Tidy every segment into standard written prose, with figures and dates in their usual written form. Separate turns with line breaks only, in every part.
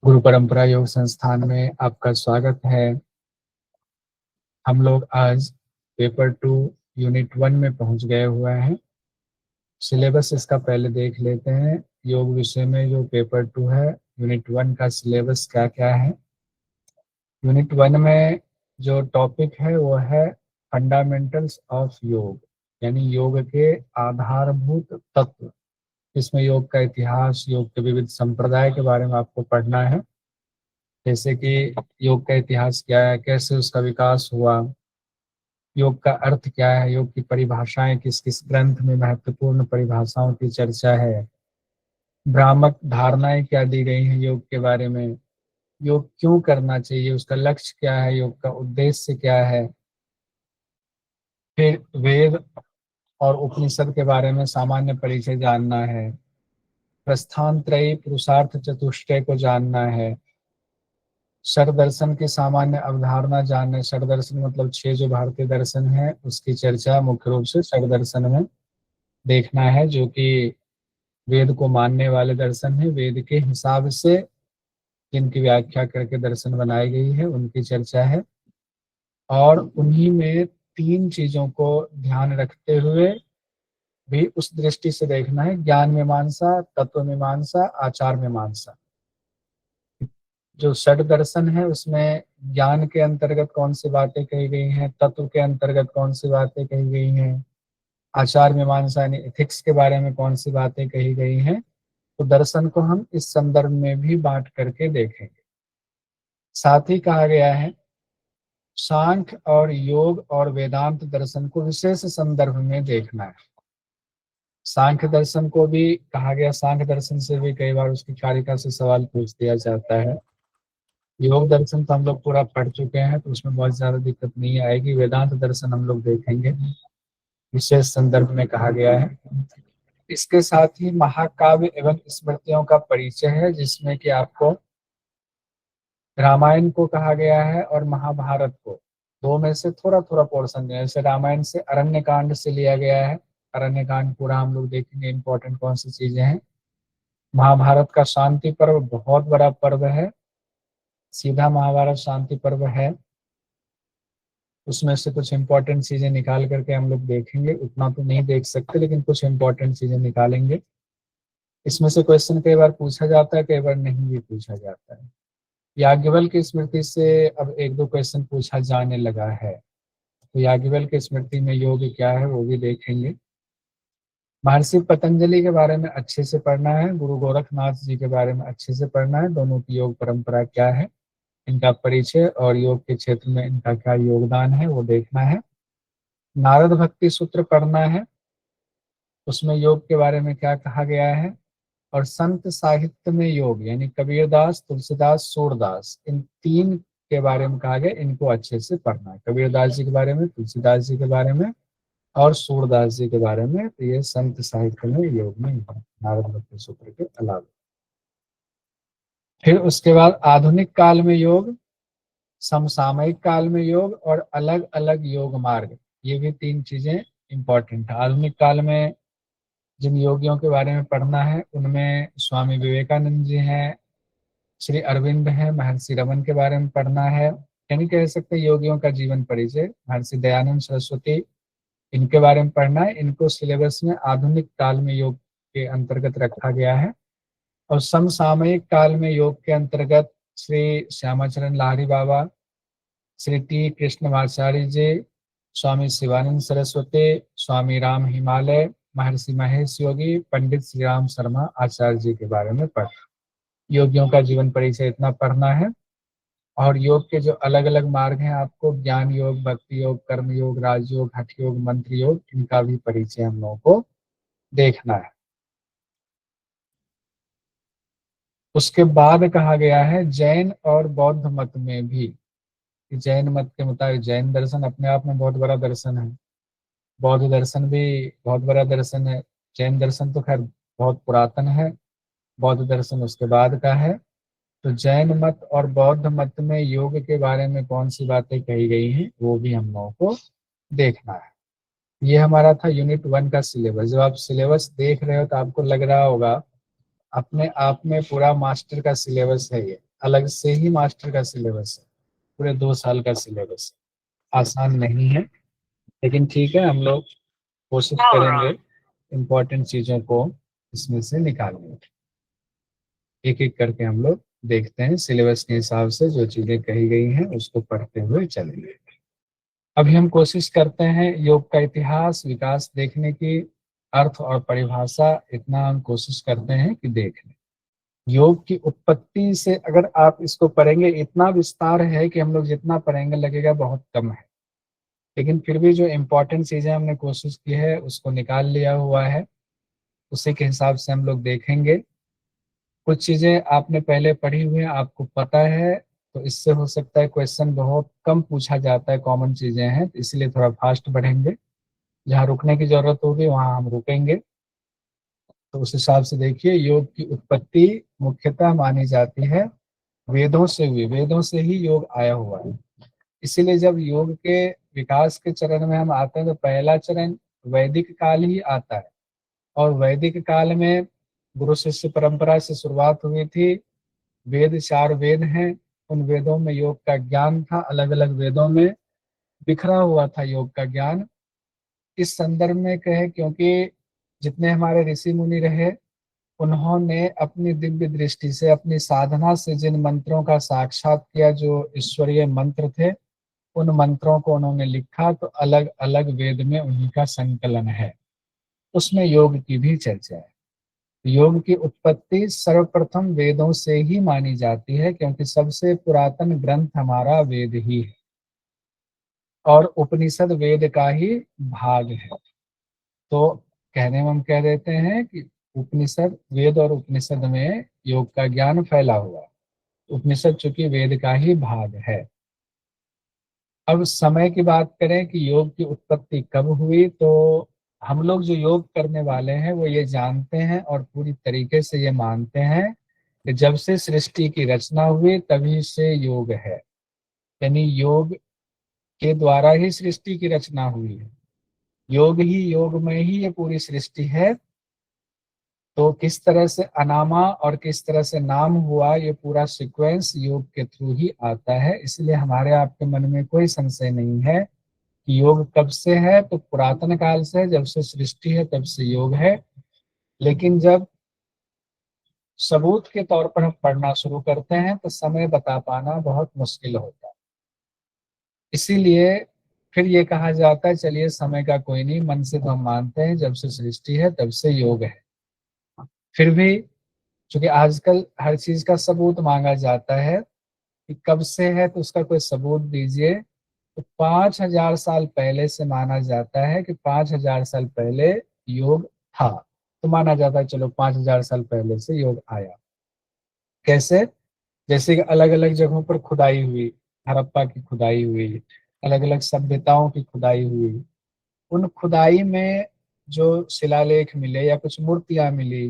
गुरु परंपरा योग संस्थान में आपका स्वागत है। हम लोग आज पेपर 2 यूनिट 1 में पहुंच गए हुए हैं। सिलेबस इसका पहले देख लेते हैं। योग विषय में जो पेपर 2 है, यूनिट 1 का सिलेबस क्या क्या है। यूनिट 1 में जो टॉपिक है वो है फंडामेंटल्स ऑफ योग, यानी योग के आधारभूत तत्व। इसमें योग का इतिहास, योग के विविध संप्रदाय के बारे में आपको पढ़ना है, जैसे कि योग का इतिहास क्या है, कैसे उसका विकास हुआ, योग का अर्थ क्या है, योग की परिभाषाएं किस किस ग्रंथ में महत्वपूर्ण परिभाषाओं की चर्चा है, भ्रामक धारणाएं क्या दी गई हैं योग के बारे में, योग क्यों करना चाहिए, उसका लक्ष्य क्या है, योग का उद्देश्य क्या है। फिर वेद और उपनिषद के बारे में सामान्य परिचय जानना है। प्रस्थान त्रयी पुरुषार्थ चतुष्टय को जानना है। षड दर्शन की सामान्य अवधारणा जानना। षड दर्शन मतलब 6 जो भारतीय दर्शन है उसकी चर्चा मुख्य रूप से षड दर्शन में देखना है, जो कि वेद को मानने वाले दर्शन है। वेद के हिसाब से जिनकी व्याख्या करके दर्शन बनाई गई है उनकी चर्चा है, और उन्हीं में 3 चीजों को ध्यान रखते हुए भी उस दृष्टि से देखना है: ज्ञान मीमांसा, तत्व मीमांसा, आचार मीमांसा। जो षड दर्शन है उसमें ज्ञान के अंतर्गत कौन सी बातें कही गई हैं, तत्व के अंतर्गत कौन सी बातें कही गई हैं, आचार मीमांसा यानी एथिक्स के बारे में कौन सी बातें कही गई हैं। तो दर्शन को हम इस संदर्भ में भी बांट करके देखेंगे। साथ ही कहा गया है सांख्य और योग और वेदांत दर्शन को विशेष संदर्भ में देखना है। सांख्य दर्शन को भी कहा गया, सांख्य दर्शन से भी कई बार उसकी कारिका से सवाल पूछ दिया जाता है। योग दर्शन तो हम लोग पूरा पढ़ चुके हैं तो उसमें बहुत ज्यादा दिक्कत नहीं आएगी। वेदांत दर्शन हम लोग देखेंगे, विशेष संदर्भ में कहा गया है। इसके साथ ही महाकाव्य एवं स्मृतियों का परिचय है, जिसमें कि आपको रामायण को कहा गया है और महाभारत को, दो में से थोड़ा थोड़ा पोर्शन दिया। जैसे रामायण से अरण्य कांड से लिया गया है, अरण्य कांड पूरा हम लोग देखेंगे, इंपॉर्टेंट कौन सी चीजें हैं। महाभारत का शांति पर्व बहुत बड़ा पर्व है, सीधा महाभारत शांति पर्व है। उसमें से कुछ इंपॉर्टेंट चीजें निकाल करके हम लोग देखेंगे, उतना तो नहीं देख सकते लेकिन कुछ इंपॉर्टेंट चीजें निकालेंगे। इसमें से क्वेश्चन कई बार पूछा जाता है, कई बार नहीं भी पूछा जाता है। याज्ञवल्क्य की स्मृति से अब एक दो क्वेश्चन पूछा जाने लगा है, तो याज्ञवल्क्य की स्मृति में योग क्या है वो भी देखेंगे। महर्षि पतंजलि के बारे में अच्छे से पढ़ना है, गुरु गोरखनाथ जी के बारे में अच्छे से पढ़ना है, दोनों की योग परंपरा क्या है, इनका परिचय और योग के क्षेत्र में इनका क्या योगदान है वो देखना है। नारद भक्ति सूत्र पढ़ना है, उसमें योग के बारे में क्या कहा गया है। और संत साहित्य में योग यानी कबीरदास, तुलसीदास, सूरदास, इन 3 के बारे में कहा गया, इनको अच्छे से पढ़ना है। कबीरदास जी के बारे में, तुलसीदास जी के बारे में और सूरदास जी के बारे में। तो ये संत साहित्य में योग में है, नारद भक्ति सूत्र के अलावा। फिर उसके बाद आधुनिक काल में योग, समसामयिक काल में योग और अलग अलग योग मार्ग, ये भी 3 चीजें इंपॉर्टेंट है। आधुनिक काल में जिन योगियों के बारे में पढ़ना है उनमें स्वामी विवेकानंद जी हैं, श्री अरविंद हैं, महर्षि रमन के बारे में पढ़ना है, यानी कह सकते हैं योगियों का जीवन परिचय। महर्षि दयानंद सरस्वती, इनके बारे में पढ़ना है। इनको सिलेबस में आधुनिक काल में योग के अंतर्गत रखा गया है। और समसामयिक काल में योग के अंतर्गत श्री श्यामाचरण लाहिड़ी बाबा, श्री टी कृष्णमाचार्य जी, स्वामी शिवानंद सरस्वती, स्वामी राम हिमालय, महर्षि महेश योगी, पंडित श्री राम शर्मा आचार्य जी के बारे में पढ़, योगियों का जीवन परिचय इतना पढ़ना है। और योग के जो अलग अलग मार्ग हैं, आपको ज्ञान योग, भक्ति योग, कर्म योग, राजयोग, हठ योग, मंत्र योग, इनका भी परिचय हम लोगों को देखना है। उसके बाद कहा गया है जैन और बौद्ध मत में भी, जैन मत के मुताबिक जैन दर्शन अपने आप में बहुत बड़ा दर्शन है, बौद्ध दर्शन भी बहुत बड़ा दर्शन है। जैन दर्शन तो खैर बहुत पुरातन है, बौद्ध दर्शन उसके बाद का है। तो जैन मत और बौद्ध मत में योग के बारे में कौन सी बातें कही गई हैं वो भी हम लोगों को देखना है। ये हमारा था यूनिट 1 का सिलेबस। जब आप सिलेबस देख रहे हो तो आपको लग रहा होगा अपने आप में पूरा मास्टर का सिलेबस है ये। अलग से ही मास्टर का सिलेबस है, पूरे 2 साल का सिलेबस है। आसान नहीं है, लेकिन ठीक है, हम लोग कोशिश करेंगे इम्पोर्टेंट चीज़ों को इसमें से निकालने की। एक एक करके हम लोग देखते हैं, सिलेबस के हिसाब से जो चीज़ें कही गई हैं उसको पढ़ते हुए चलेंगे। अभी हम कोशिश करते हैं योग का इतिहास विकास देखने की, अर्थ और परिभाषा इतना हम कोशिश करते हैं कि देख लें। योग की उत्पत्ति से अगर आप इसको पढ़ेंगे, इतना विस्तार है कि हम लोग जितना पढ़ेंगे लगेगा बहुत कम है, लेकिन फिर भी जो इम्पोर्टेंट चीज़ें हमने कोशिश की है उसको निकाल लिया हुआ है, उसी के हिसाब से हम लोग देखेंगे। कुछ चीज़ें आपने पहले पढ़ी हुई हैं, आपको पता है, तो इससे हो सकता है क्वेश्चन बहुत कम पूछा जाता है, कॉमन चीज़ें हैं, तो इसलिए थोड़ा फास्ट बढ़ेंगे। जहाँ रुकने की जरूरत होगी वहाँ हम रुकेंगे। तो उस हिसाब से देखिए, योग की उत्पत्ति मुख्यतः मानी जाती है वेदों से हुई, वेदों से ही योग आया हुआ है। इसीलिए जब योग के विकास के चरण में हम आते हैं तो पहला चरण वैदिक काल ही आता है, और वैदिक काल में गुरु शिष्य परंपरा से शुरुआत हुई थी। वेद 4 वेद हैं, उन वेदों में योग का ज्ञान था, अलग अलग वेदों में बिखरा हुआ था योग का ज्ञान। इस संदर्भ में कहे क्योंकि जितने हमारे ऋषि मुनि रहे, उन्होंने अपनी दिव्य दृष्टि से, अपनी साधना से जिन मंत्रों का साक्षात किया, जो ईश्वरीय मंत्र थे, उन मंत्रों को उन्होंने लिखा, तो अलग अलग वेद में उन्हीं का संकलन है, उसमें योग की भी चर्चा है। योग की उत्पत्ति सर्वप्रथम वेदों से ही मानी जाती है, क्योंकि सबसे पुरातन ग्रंथ हमारा वेद ही है, और उपनिषद वेद का ही भाग है। तो कहने में हम कह देते हैं कि उपनिषद, वेद और उपनिषद में योग का ज्ञान फैला हुआ है। उपनिषद चूंकि वेद का ही भाग है। अब समय की बात करें कि योग की उत्पत्ति कब हुई, तो हम लोग जो योग करने वाले हैं वो ये जानते हैं और पूरी तरीके से ये मानते हैं कि जब से सृष्टि की रचना हुई तभी से योग है, यानी योग के द्वारा ही सृष्टि की रचना हुई है, योग ही, योग में ही ये पूरी सृष्टि है। तो किस तरह से अनामा और किस तरह से नाम हुआ, ये पूरा सीक्वेंस योग के थ्रू ही आता है। इसलिए हमारे आपके मन में कोई संशय नहीं है कि योग कब से है, तो पुरातन काल से है, जब से सृष्टि है तब से योग है। लेकिन जब सबूत के तौर पर हम पढ़ना शुरू करते हैं तो समय बता पाना बहुत मुश्किल होता है। इसीलिए फिर ये कहा जाता है, चलिए समय का कोई नहीं, मन से तो हम मानते हैं जब से सृष्टि है तब से योग है। फिर भी चूंकि आजकल हर चीज का सबूत मांगा जाता है कि कब से है, तो उसका कोई सबूत दीजिए। तो 5,000 साल पहले से माना जाता है कि 5,000 साल पहले योग था। तो माना जाता है चलो 5,000 साल पहले से योग आया। कैसे? जैसे कि अलग अलग जगहों पर खुदाई हुई, हड़प्पा की खुदाई हुई, अलग अलग सभ्यताओं की खुदाई हुई, उन खुदाई में जो शिलालेख मिले या कुछ मूर्तियां मिली,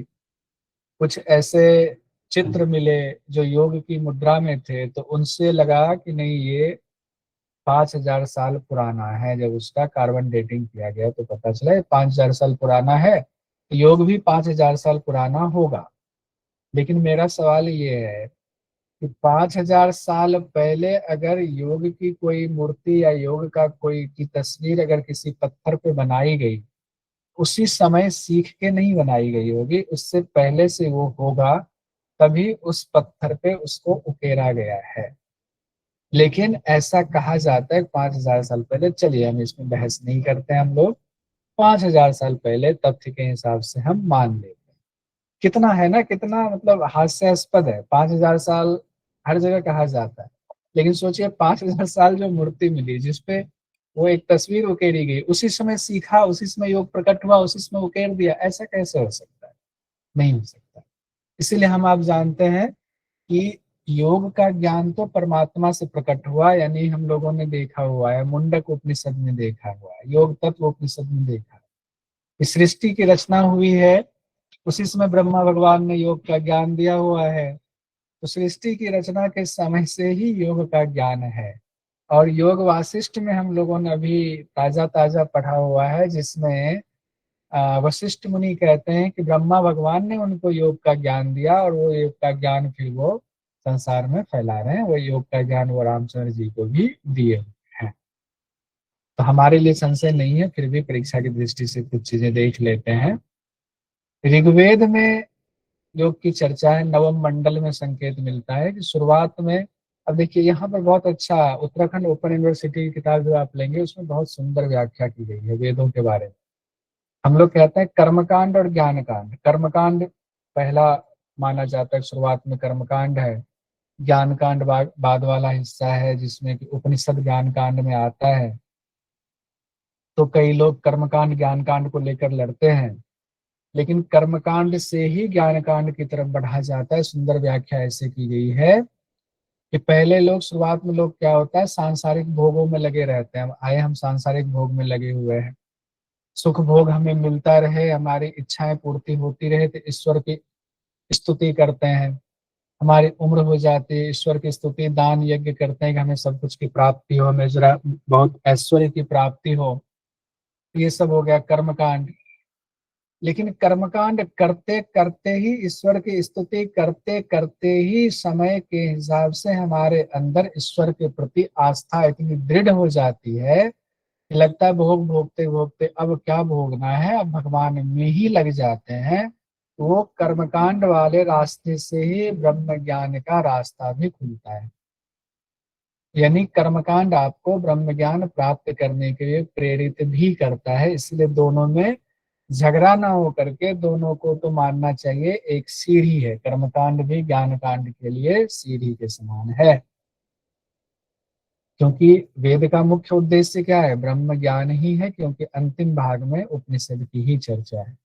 कुछ ऐसे चित्र मिले जो योग की मुद्रा में थे, तो उनसे लगा कि नहीं, ये 5,000 साल पुराना है। जब उसका कार्बन डेटिंग किया गया तो पता चला ये 5,000 साल पुराना है, तो योग भी 5,000 साल पुराना होगा। लेकिन मेरा सवाल ये है कि 5,000 साल पहले अगर योग की कोई मूर्ति या योग का कोई की तस्वीर अगर किसी पत्थर पे बनाई गई, उसी समय सीख के नहीं बनाई गई होगी, उससे पहले से वो होगा, तभी उस पत्थर पे उसको उकेरा गया है। लेकिन ऐसा कहा जाता है 5,000 साल पहले। चलिए हम इसमें बहस नहीं करते हैं, हम लोग 5,000 साल पहले तथ्य के हिसाब से हम मान लेते हैं। कितना है ना, कितना मतलब हास्यास्पद है, 5,000 साल हर जगह कहा जाता है। लेकिन सोचिए 5,000 साल जो मूर्ति मिली जिसपे वो एक तस्वीर उकेरी गई, उसी समय सीखा, उसी समय योग प्रकट हुआ, उसी समय उकेर दिया, ऐसा कैसे हो सकता है? नहीं हो सकता। इसीलिए हम आप जानते हैं कि योग का ज्ञान तो परमात्मा से प्रकट हुआ, यानी हम लोगों ने देखा हुआ है, मुंडक उपनिषद में देखा हुआ है, योग तत्व उपनिषद में देखा है। इस सृष्टि की रचना हुई है, उसी समय ब्रह्मा भगवान ने योग का ज्ञान दिया हुआ है। तो सृष्टि की रचना के समय से ही योग का ज्ञान है। और योग वासिष्ठ में हम लोगों ने अभी ताजा ताजा पढ़ा हुआ है, जिसमें वशिष्ठ मुनि कहते हैं कि ब्रह्मा भगवान ने उनको योग का ज्ञान दिया, और वो योग का ज्ञान फिर वो संसार में फैला रहे हैं। वो योग का ज्ञान वो रामचंद्र जी को भी दिए हुए हैं। तो हमारे लिए संशय नहीं है, फिर भी परीक्षा की दृष्टि से कुछ चीजें देख लेते हैं। ऋग्वेद में योग की चर्चा है, नवम मंडल में संकेत मिलता है कि शुरुआत में, अब देखिए यहाँ पर बहुत अच्छा उत्तराखंड ओपन यूनिवर्सिटी की किताब जो आप लेंगे उसमें बहुत सुंदर व्याख्या की गई है वेदों के बारे में। हम लोग कहते हैं कर्मकांड और ज्ञान कांड। कर्मकांड पहला माना जाता है, शुरुआत में कर्मकांड है। ज्ञान कांड बाद वाला हिस्सा है जिसमें कि उपनिषद ज्ञान कांड में आता है। तो कई लोग कर्मकांड ज्ञान कांड को लेकर लड़ते हैं, लेकिन कर्मकांड से ही ज्ञान कांड की तरफ बढ़ा जाता है। सुंदर व्याख्या ऐसे की गई है कि पहले लोग, शुरुआत में लोग क्या होता है, सांसारिक भोगों में लगे रहते हैं। आए हम सांसारिक भोग में लगे हुए हैं, सुख भोग हमें मिलता रहे, हमारी इच्छाएं पूर्ति होती रहे, तो ईश्वर की स्तुति करते हैं। हमारी उम्र हो जाती है, ईश्वर की स्तुति दान यज्ञ करते हैं कि हमें सब कुछ की प्राप्ति हो, हमें जरा बहुत ऐश्वर्य की प्राप्ति हो। ये सब हो गया कर्मकांड। लेकिन कर्मकांड करते करते ही, ईश्वर की स्तुति करते करते ही समय के हिसाब से हमारे अंदर ईश्वर के प्रति आस्था इतनी दृढ़ हो जाती है कि लगता है भोग भोगते भोगते अब क्या भोगना है, अब भगवान में ही लग जाते हैं। तो वो कर्मकांड वाले रास्ते से ही ब्रह्म ज्ञान का रास्ता भी खुलता है। यानी कर्मकांड आपको ब्रह्म ज्ञान प्राप्त करने के लिए प्रेरित भी करता है। इसलिए दोनों में झगड़ा ना हो करके दोनों को तो मानना चाहिए, एक सीढ़ी है। कर्मकांड भी ज्ञान कांड के लिए सीढ़ी के समान है। क्योंकि वेद का मुख्य उद्देश्य क्या है, ब्रह्म ज्ञान ही है। क्योंकि अंतिम भाग में उपनिषद की ही चर्चा है।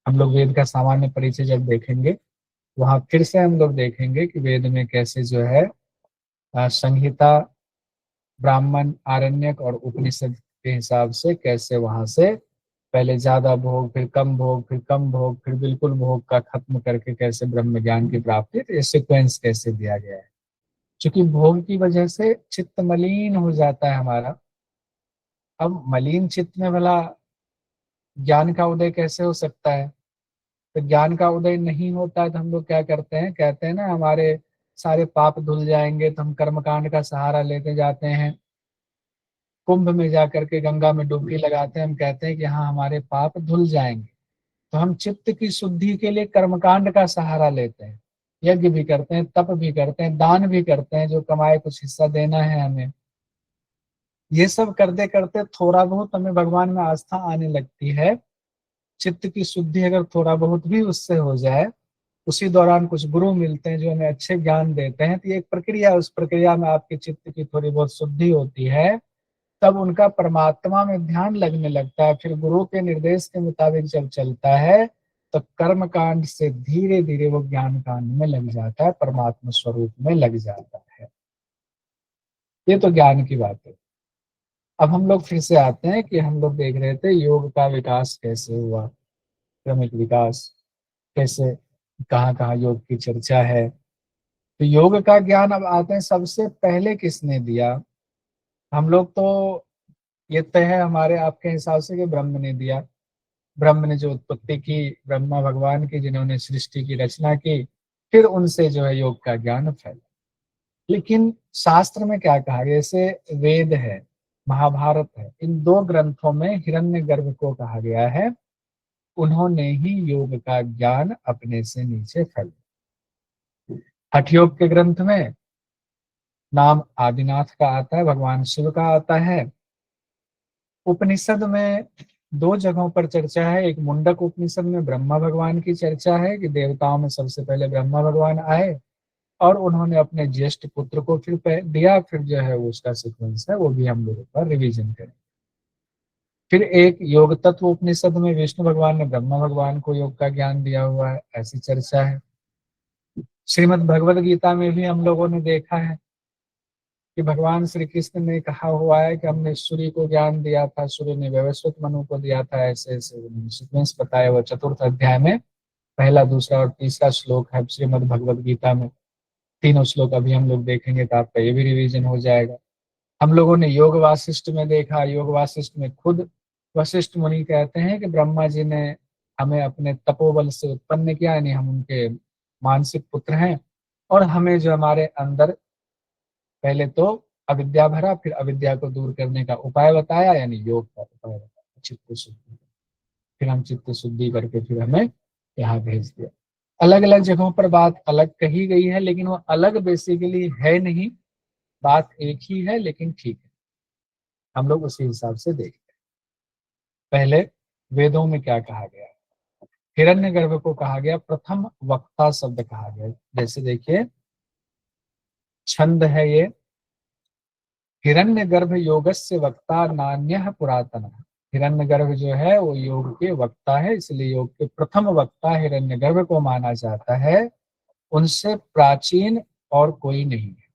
हम लोग वेद का सामान्य परिचय जब देखेंगे, वहां फिर से हम लोग देखेंगे कि वेद में कैसे जो है संहिता, ब्राह्मण, आरण्यक और उपनिषद के हिसाब से कैसे वहां से पहले ज्यादा भोग, फिर कम भोग, फिर कम भोग, फिर बिल्कुल भोग का खत्म करके कैसे ब्रह्म ज्ञान की प्राप्ति, तो ये सिक्वेंस कैसे दिया गया है। क्योंकि भोग की वजह से चित्त मलिन हो जाता है हमारा। अब मलिन चित्त में भला ज्ञान का उदय कैसे हो सकता है। तो ज्ञान का उदय नहीं होता है तो हम लोग क्या करते हैं, कहते हैं ना हमारे सारे पाप धुल जाएंगे, तो हम कर्मकांड का सहारा लेते जाते हैं। कुंभ में जाकर के गंगा में डुबकी लगाते हैं, हम कहते हैं कि हाँ हमारे पाप धुल जाएंगे। तो हम चित्त की शुद्धि के लिए कर्मकांड का सहारा लेते हैं, यज्ञ भी करते हैं, तप भी करते हैं, दान भी करते हैं, जो कमाए कुछ हिस्सा देना है हमें। ये सब करते करते थोड़ा बहुत हमें भगवान में आस्था आने लगती है। चित्त की शुद्धि अगर थोड़ा बहुत भी उससे हो जाए, उसी दौरान कुछ गुरु मिलते हैं जो हमें अच्छे ज्ञान देते हैं, तो ये एक प्रक्रिया है। उस प्रक्रिया में आपके चित्त की थोड़ी बहुत शुद्धि होती है, तब उनका परमात्मा में ध्यान लगने लगता है। फिर गुरु के निर्देश के मुताबिक जब चलता है तो कर्म कांड से धीरे धीरे वो ज्ञान कांड में लग जाता है, परमात्मा स्वरूप में लग जाता है। ये तो ज्ञान की बात है। अब हम लोग फिर से आते हैं कि हम लोग देख रहे थे योग का विकास कैसे हुआ, क्रमिक विकास कैसे, कहाँ कहाँ योग की चर्चा है। तो योग का ज्ञान अब आते हैं, सबसे पहले किसने दिया। हम लोग तो, ये तय है हमारे आपके हिसाब से कि ब्रह्म ने दिया। ब्रह्म ने जो उत्पत्ति की, ब्रह्मा भगवान की, जिन्होंने सृष्टि की रचना की, फिर उनसे जो है योग का ज्ञान फैला। लेकिन शास्त्र में क्या कहा गया, जैसे वेद है, महाभारत है, इन दो ग्रंथों में हिरण्यगर्भ को कहा गया है, उन्होंने ही योग का ज्ञान अपने से नीचे फैला। हठ योग के ग्रंथ में नाम आदिनाथ का आता है, भगवान शिव का आता है। उपनिषद में दो जगहों पर चर्चा है। एक मुंडक उपनिषद में ब्रह्मा भगवान की चर्चा है कि देवताओं में सबसे पहले ब्रह्मा भगवान आए और उन्होंने अपने ज्येष्ठ पुत्र को फिर दिया। फिर जो है वो उसका सीक्वेंस है, वो भी हम लोग पर रिवीजन करें। फिर एक योग तत्व उपनिषद में विष्णु भगवान ने ब्रह्मा भगवान को योग का ज्ञान दिया हुआ है, ऐसी चर्चा है। श्रीमद् भगवद गीता में भी हम लोगों ने देखा है कि भगवान श्री कृष्ण ने कहा हुआ है कि हमने सूर्य को ज्ञान दिया था, सूर्य ने वैवस्वत मनु को दिया था, ऐसे ऐसे उन्होंने सीक्वेंस बताया। वो चतुर्थ अध्याय में पहला, दूसरा और तीसरा श्लोक है श्रीमद् भगवद गीता में। तीनों श्लोक अभी हम लोग देखेंगे तो आपका ये भी रिवीजन हो जाएगा। हम लोगों ने योग वासिष्ठ में देखा, योग वासिष्ठ में खुद वशिष्ठ मुनि कहते हैं कि ब्रह्मा जी ने हमें अपने तपोबल से उत्पन्न किया, यानी हम उनके मानसिक पुत्र हैं। और हमें जो हमारे अंदर पहले तो अविद्या भरा, फिर अविद्या को दूर करने का उपाय बताया, यानी योग का उपाय बताया, चित्त शुद्धि। फिर हम चित्त शुद्धि करके फिर हमें यहाँ भेज दिया। अलग अलग जगहों पर बात अलग कही गई है, लेकिन वो अलग बेसिकली है नहीं, बात एक ही है, लेकिन ठीक है, हम लोग उसी हिसाब से देखते हैं। पहले वेदों में क्या कहा गया है? हिरण्यगर्भ को कहा गया प्रथम वक्ता, शब्द कहा गया। जैसे देखिए छंद है ये, हिरण्यगर्भ योगस्य वक्ता नान्यः पुरातन। हिरण्यगर्भ जो है वो योग के वक्ता है, इसलिए योग के प्रथम वक्ता हिरण्यगर्भ को माना जाता है। उनसे प्राचीन और कोई नहीं है,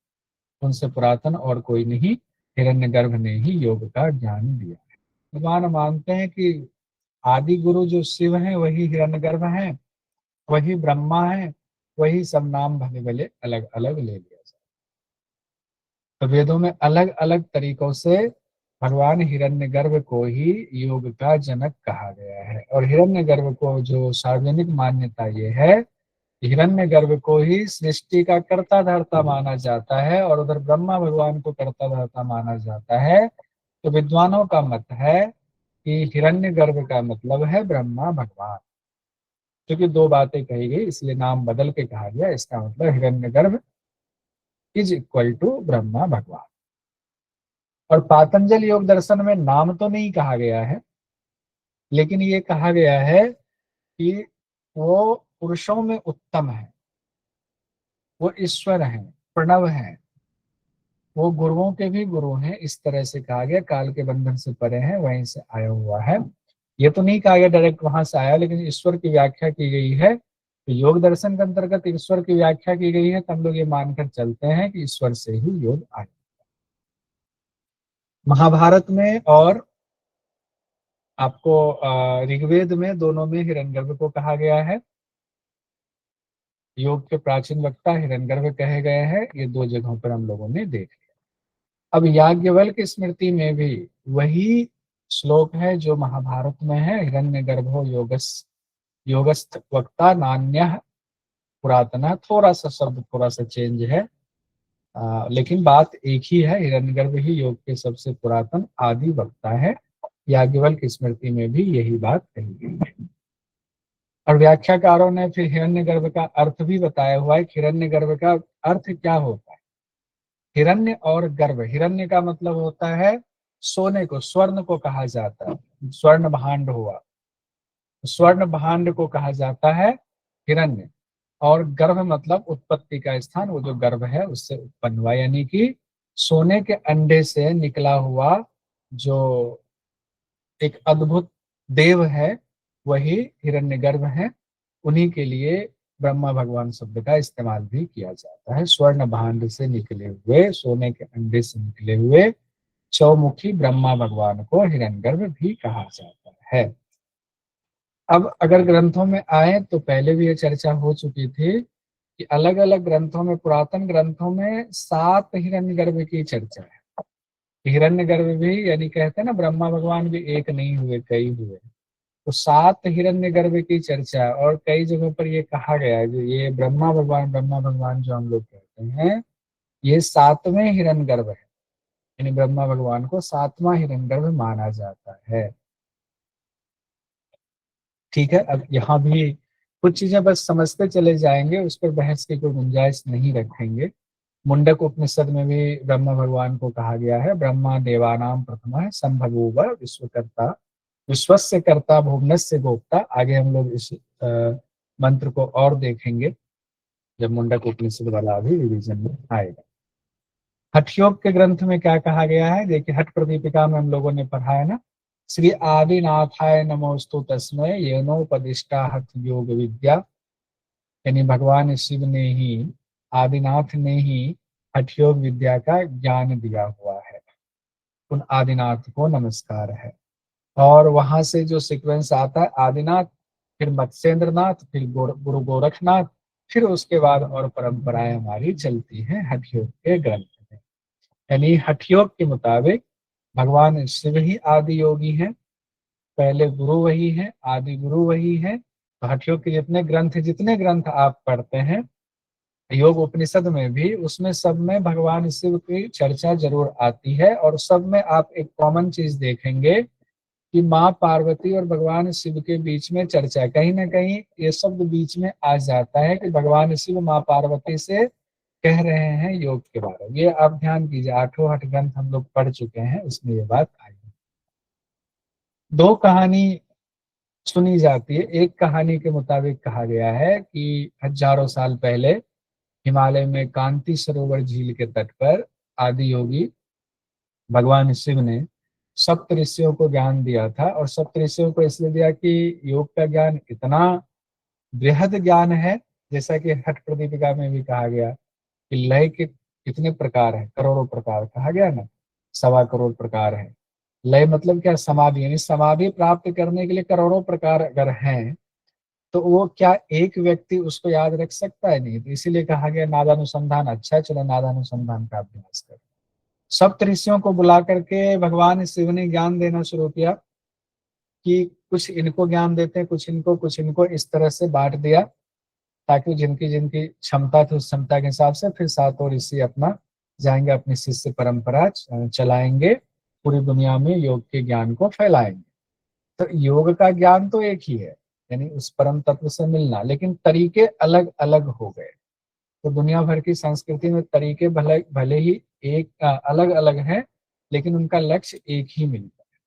उनसे पुरातन और कोई नहीं, हिरण्यगर्भ ने ही योग का ज्ञान दिया है। भगवान मानते हैं कि आदि गुरु जो शिव हैं वही हिरण्यगर्भ हैं, वही ब्रह्मा है, वही सब नाम भले भले अलग अलग ले लिया जाए। तो वेदों में अलग अलग तरीकों से भगवान हिरण्यगर्भ को ही योग का जनक कहा गया है। और हिरण्यगर्भ को जो सार्वजनिक मान्यता ये है, हिरण्यगर्भ को ही सृष्टि का कर्ता धर्ता माना जाता है, और उधर ब्रह्मा भगवान को कर्ता धर्ता माना जाता है। तो विद्वानों का मत है कि हिरण्यगर्भ का मतलब है ब्रह्मा भगवान। क्योंकि दो बातें कही गई इसलिए नाम बदल के कहा गया, इसका मतलब हिरण्यगर्भ इज इक्वल टू ब्रह्मा भगवान। और पातंजल योग दर्शन में नाम तो नहीं कहा गया है, लेकिन ये कहा गया है कि वो पुरुषों में उत्तम है, वो ईश्वर है, प्रणव है, वो गुरुओं के भी गुरु हैं, इस तरह से कहा गया। काल के बंधन से परे है, वहीं से आया हुआ है। ये तो नहीं कहा गया डायरेक्ट वहां से आया, लेकिन ईश्वर की व्याख्या की गई है। तो योग दर्शन के अंतर्गत ईश्वर की व्याख्या की गई है, तो हम लोग ये मानकर चलते हैं कि ईश्वर से ही योग आया। महाभारत में और आपको ऋग्वेद में, दोनों में हिरण्यगर्भ को कहा गया है। योग के प्राचीन वक्ता हिरण्यगर्भ कहे गए हैं, ये दो जगहों पर हम लोगों ने देख लिया। अब याज्ञवल्क्य स्मृति में भी वही श्लोक है जो महाभारत में है, हिरण्यगर्भो योगस्थ वक्ता नान्यः पुरातना। थोड़ा सा शब्द थोड़ा सा चेंज है, लेकिन बात एक ही है, हिरण्यगर्भ ही योग के सबसे पुरातन आदि वक्ता है। याज्ञवल्क्य स्मृति में भी यही बात कही गई है। और व्याख्याकारों ने फिर हिरण्यगर्भ का अर्थ भी बताया हुआ है। हिरण्यगर्भ का अर्थ क्या होता है? हिरण्य और गर्भ, हिरण्य का मतलब होता है सोने को, स्वर्ण को कहा जाता है, स्वर्ण भांड हुआ, स्वर्ण भांड को कहा जाता है हिरण्य। और गर्भ मतलब उत्पत्ति का स्थान, वो जो गर्भ है उससे उत्पन्न हुआ, यानी कि सोने के अंडे से निकला हुआ जो एक अद्भुत देव है, वही हिरण्यगर्भ है। उन्हीं के लिए ब्रह्मा भगवान शब्द का इस्तेमाल भी किया जाता है। स्वर्ण भांड से निकले हुए, सोने के अंडे से निकले हुए चौमुखी ब्रह्मा भगवान को हिरण्यगर्भ भी कहा जाता है। अब अगर ग्रंथों में आए तो पहले भी ये चर्चा हो चुकी थी कि अलग अलग ग्रंथों में, पुरातन ग्रंथों में 7 हिरण्यगर्भ की चर्चा है। हिरण्यगर्भ भी, यानी कहते हैं ना ब्रह्मा भगवान भी एक नहीं हुए, कई हुए। तो 7 हिरण्यगर्भ की चर्चा, और कई जगहों पर ये कहा गया है जो ये ब्रह्मा भगवान जो हम लोग कहते हैं, ये 7वें हिरण्यगर्भ है। यानी ब्रह्मा भगवान को 7वां हिरण्यगर्भ माना जाता है। ठीक है, अब यहाँ भी कुछ चीजें बस समझते चले जाएंगे, उस पर बहस की कोई गुंजाइश नहीं रखेंगे। मुंडक उपनिषद में भी ब्रह्मा भगवान को कहा गया है, ब्रह्मा देवानाम प्रथमा संभवोव विश्वकर्ता, विश्वस्य कर्ता भुवनस्य गोप्ता। आगे हम लोग इस मंत्र को और देखेंगे जब मुंडक उपनिषद वाला भी रिवीजन में आएगा। हठयोग के ग्रंथ में क्या कहा गया है? देखिए, हठ प्रदीपिका में हम लोगों ने पढ़ा है ना, श्री आदिनाथाय नमोस्तु तस्मै येनोपदिष्टा हठ योग विद्या। यानी भगवान शिव ने ही, आदिनाथ ने ही हठ योग विद्या का ज्ञान दिया हुआ है। उन आदिनाथ को नमस्कार है। और वहां से जो सीक्वेंस आता है, आदिनाथ, फिर मत्स्येंद्रनाथ, फिर गुरु गोरखनाथ, फिर उसके बाद और परंपराएं हमारी चलती हैं हठयोग के ग्रंथ में। यानी हठयोग के मुताबिक भगवान शिव ही आदि योगी हैं, पहले गुरु वही है, आदि गुरु वही है। तो हठयोग के जितने ग्रंथ आप पढ़ते हैं योग उपनिषद में भी, उसमें सब में भगवान शिव की चर्चा जरूर आती है, और सब में आप एक कॉमन चीज देखेंगे कि माँ पार्वती और भगवान शिव के बीच में चर्चा है। कहीं ना कहीं ये शब्द बीच में आ जाता है कि भगवान शिव माँ पार्वती से कह रहे हैं योग के बारे में। ये आप ध्यान कीजिए, आठों हठ ग्रंथ हम लोग पढ़ चुके हैं, उसमें ये बात आई है। दो कहानी सुनी जाती है। एक कहानी के मुताबिक कहा गया है कि हजारों साल पहले हिमालय में कांति सरोवर झील के तट पर आदि योगी भगवान शिव ने सप्त ऋषियों को ज्ञान दिया था। और सप्त ऋषियों को इसलिए दिया कि योग का ज्ञान इतना बृहद ज्ञान है, जैसा कि हठ प्रदीपिका में भी कहा गया कि लय के कितने प्रकार है, करोड़ों प्रकार कहा गया ना, 1.25 करोड़ प्रकार है। लय मतलब क्या, समाधि, यानी समाधि प्राप्त करने के लिए करोड़ों प्रकार अगर हैं, तो वो क्या एक व्यक्ति उसको याद रख सकता है? नहीं। तो इसीलिए कहा गया नादानुसंधान अच्छा है, चलो नादानुसंधान का अभ्यास करो। सप्त ऋषियों को बुला करके भगवान शिव ने ज्ञान देना शुरू किया कि कुछ इनको ज्ञान देते हैं, कुछ इनको, इस तरह से बांट दिया, ताकि जिनकी जिनकी क्षमता थी उस क्षमता के हिसाब से फिर सातों ऋषि अपना जाएंगे, अपनी शिष्य परंपरा चलाएंगे, पूरी दुनिया में योग के ज्ञान को फैलाएंगे। तो योग का ज्ञान तो एक ही है, यानी उस परम तत्व से मिलना, लेकिन तरीके अलग अलग हो गए। तो दुनिया भर की संस्कृति में तरीके भले भले ही एक अलग अलग हैं, लेकिन उनका लक्ष्य एक ही मिलता है।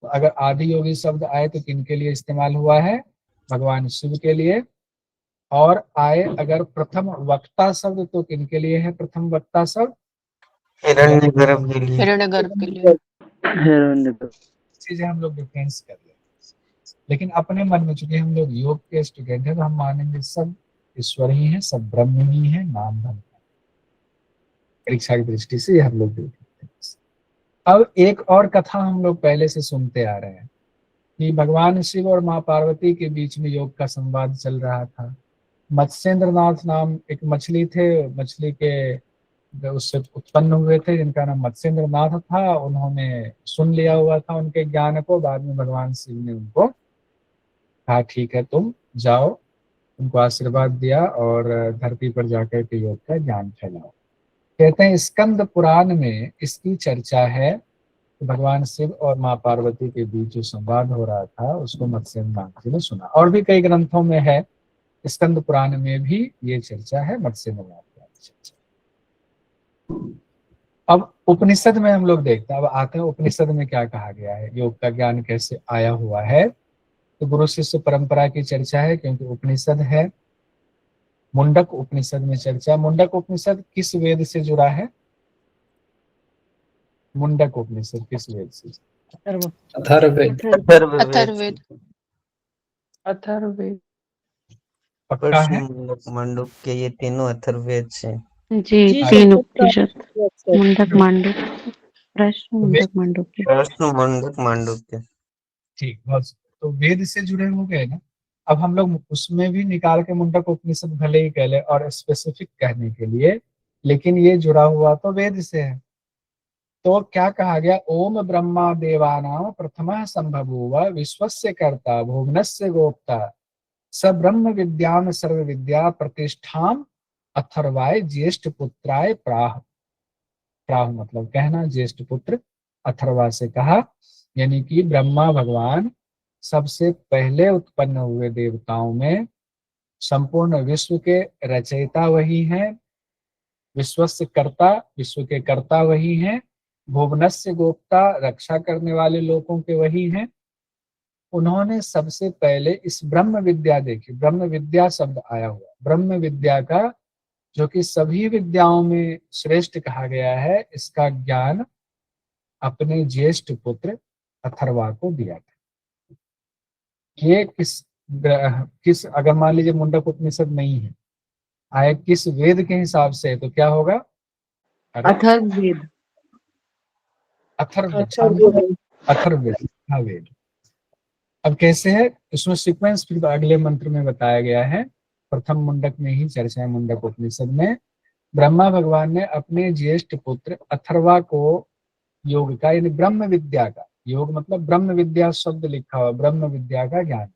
तो अगर आदि योगी शब्द आए तो किनके लिए इस्तेमाल हुआ है? भगवान शिव के लिए। और आए अगर प्रथम वक्ता शब्द तो किनके लिए है प्रथम वक्ता शब्द?
हिरण्यगर्भ के लिए।
हिरण्यगर्भ के लिए।
चीजें हम लोग डिफरेंस कर ले, लेकिन अपने मन में चूंकि हम लोग योग के स्टूडेंट हैं तो हम मानेंगे सब ईश्वर ही है, सब ब्रह्म ही है, नाम धर्म परीक्षा की दृष्टि से हम लोग देखते हैं। अब एक और कथा हम लोग पहले से सुनते आ रहे हैं कि भगवान शिव और माँ पार्वती के बीच में योग का संवाद चल रहा था। मत्स्येंद्र नाथ नाम एक मछली थे, मछली के उससे उत्पन्न हुए थे, जिनका नाम मत्स्येंद्र नाथ था। उन्होंने सुन लिया हुआ था उनके ज्ञान को। बाद में भगवान शिव ने उनको कहा ठीक है तुम जाओ, उनको आशीर्वाद दिया और धरती पर जाकर के योग का ज्ञान फैलाओ। कहते हैं स्कंद पुराण में इसकी चर्चा है कि भगवान शिव और माँ पार्वती के बीच जो संवाद हो रहा था उसको मत्स्येंद्र नाथ जी ने सुना। और भी कई ग्रंथों में है, स्कंद पुराण में भी ये चर्चा है मत्स्येंद्र नाथ की चर्चा। अब उपनिषद में हम लोग देखते हैं, अब आते हैं उपनिषद में क्या कहा गया है, योग का ज्ञान कैसे आया हुआ है। तो गुरु शिष्य परंपरा की चर्चा है, क्योंकि उपनिषद है। मुंडक उपनिषद में चर्चा। मुंडक उपनिषद किस वेद से जुड़ा है? मुंडक उपनिषद किस वेद से?
अथर्ववेद।
अथर्ववेद।
अथर्ववेद।
पक्का है?
मांडुक्य, ये तीनों अथर्ववेद से।
जी, तीन उपनिषद, मुंडक मांडुक्य, प्रश्न मुंडक मांडुक्य।
प्रश्न मुंडक मांडुक्य।
ठीक, बहुत। तो वेद से जुड़े हो गए ना। अब हम लोग उसमें भी निकाल के मुंडक उपनिषद भले ही कह ले और स्पेसिफिक कहने के लिए, लेकिन ये जुड़ा हुआ तो वेद से है। तो क्या कहा गया? ओम ब्रह्मा देवानां प्रथमः संभवोव विश्वस्य कर्ता भुवनस्य गोप्ता स ब्रह्म विद्याम सर्व विद्या प्रतिष्ठाम अथर्वाय ज्येष्ठ पुत्राय प्राह। प्राह मतलब कहना, ज्येष्ठ पुत्र अथर्वा से कहा, यानी कि ब्रह्मा भगवान सबसे पहले उत्पन्न हुए देवताओं में। संपूर्ण विश्व के रचयिता वही हैं, विश्वस्य कर्ता, विश्व के कर्ता वही हैं, भुवनस्य गोप्ता, रक्षा करने वाले लोगों के वही हैं। उन्होंने सबसे पहले इस ब्रह्म विद्या, देखी ब्रह्म विद्या शब्द आया हुआ, ब्रह्म विद्या का, जो कि सभी विद्याओं में श्रेष्ठ कहा गया है, इसका ज्ञान अपने ज्येष्ठ पुत्र अथर्वा को दिया था। ये किस अगर मान लीजिए मुंडक उपनिषद नहीं है, आए किस वेद के हिसाब से, तो क्या होगा?
अथर्ववेद।
अथर्ववेद। अथर्ववेद का वेद। अब कैसे है इसमें सीक्वेंस, फिर अगले मंत्र में बताया गया है। प्रथम मुंडक में ही चर्चा है, मुंडक उपनिषद में ब्रह्मा भगवान ने अपने ज्येष्ठ पुत्र अथर्वा को योग का, यानी ब्रह्म विद्या का, योग मतलब ब्रह्म विद्या शब्द लिखा हुआ, ब्रह्म विद्या का ज्ञान।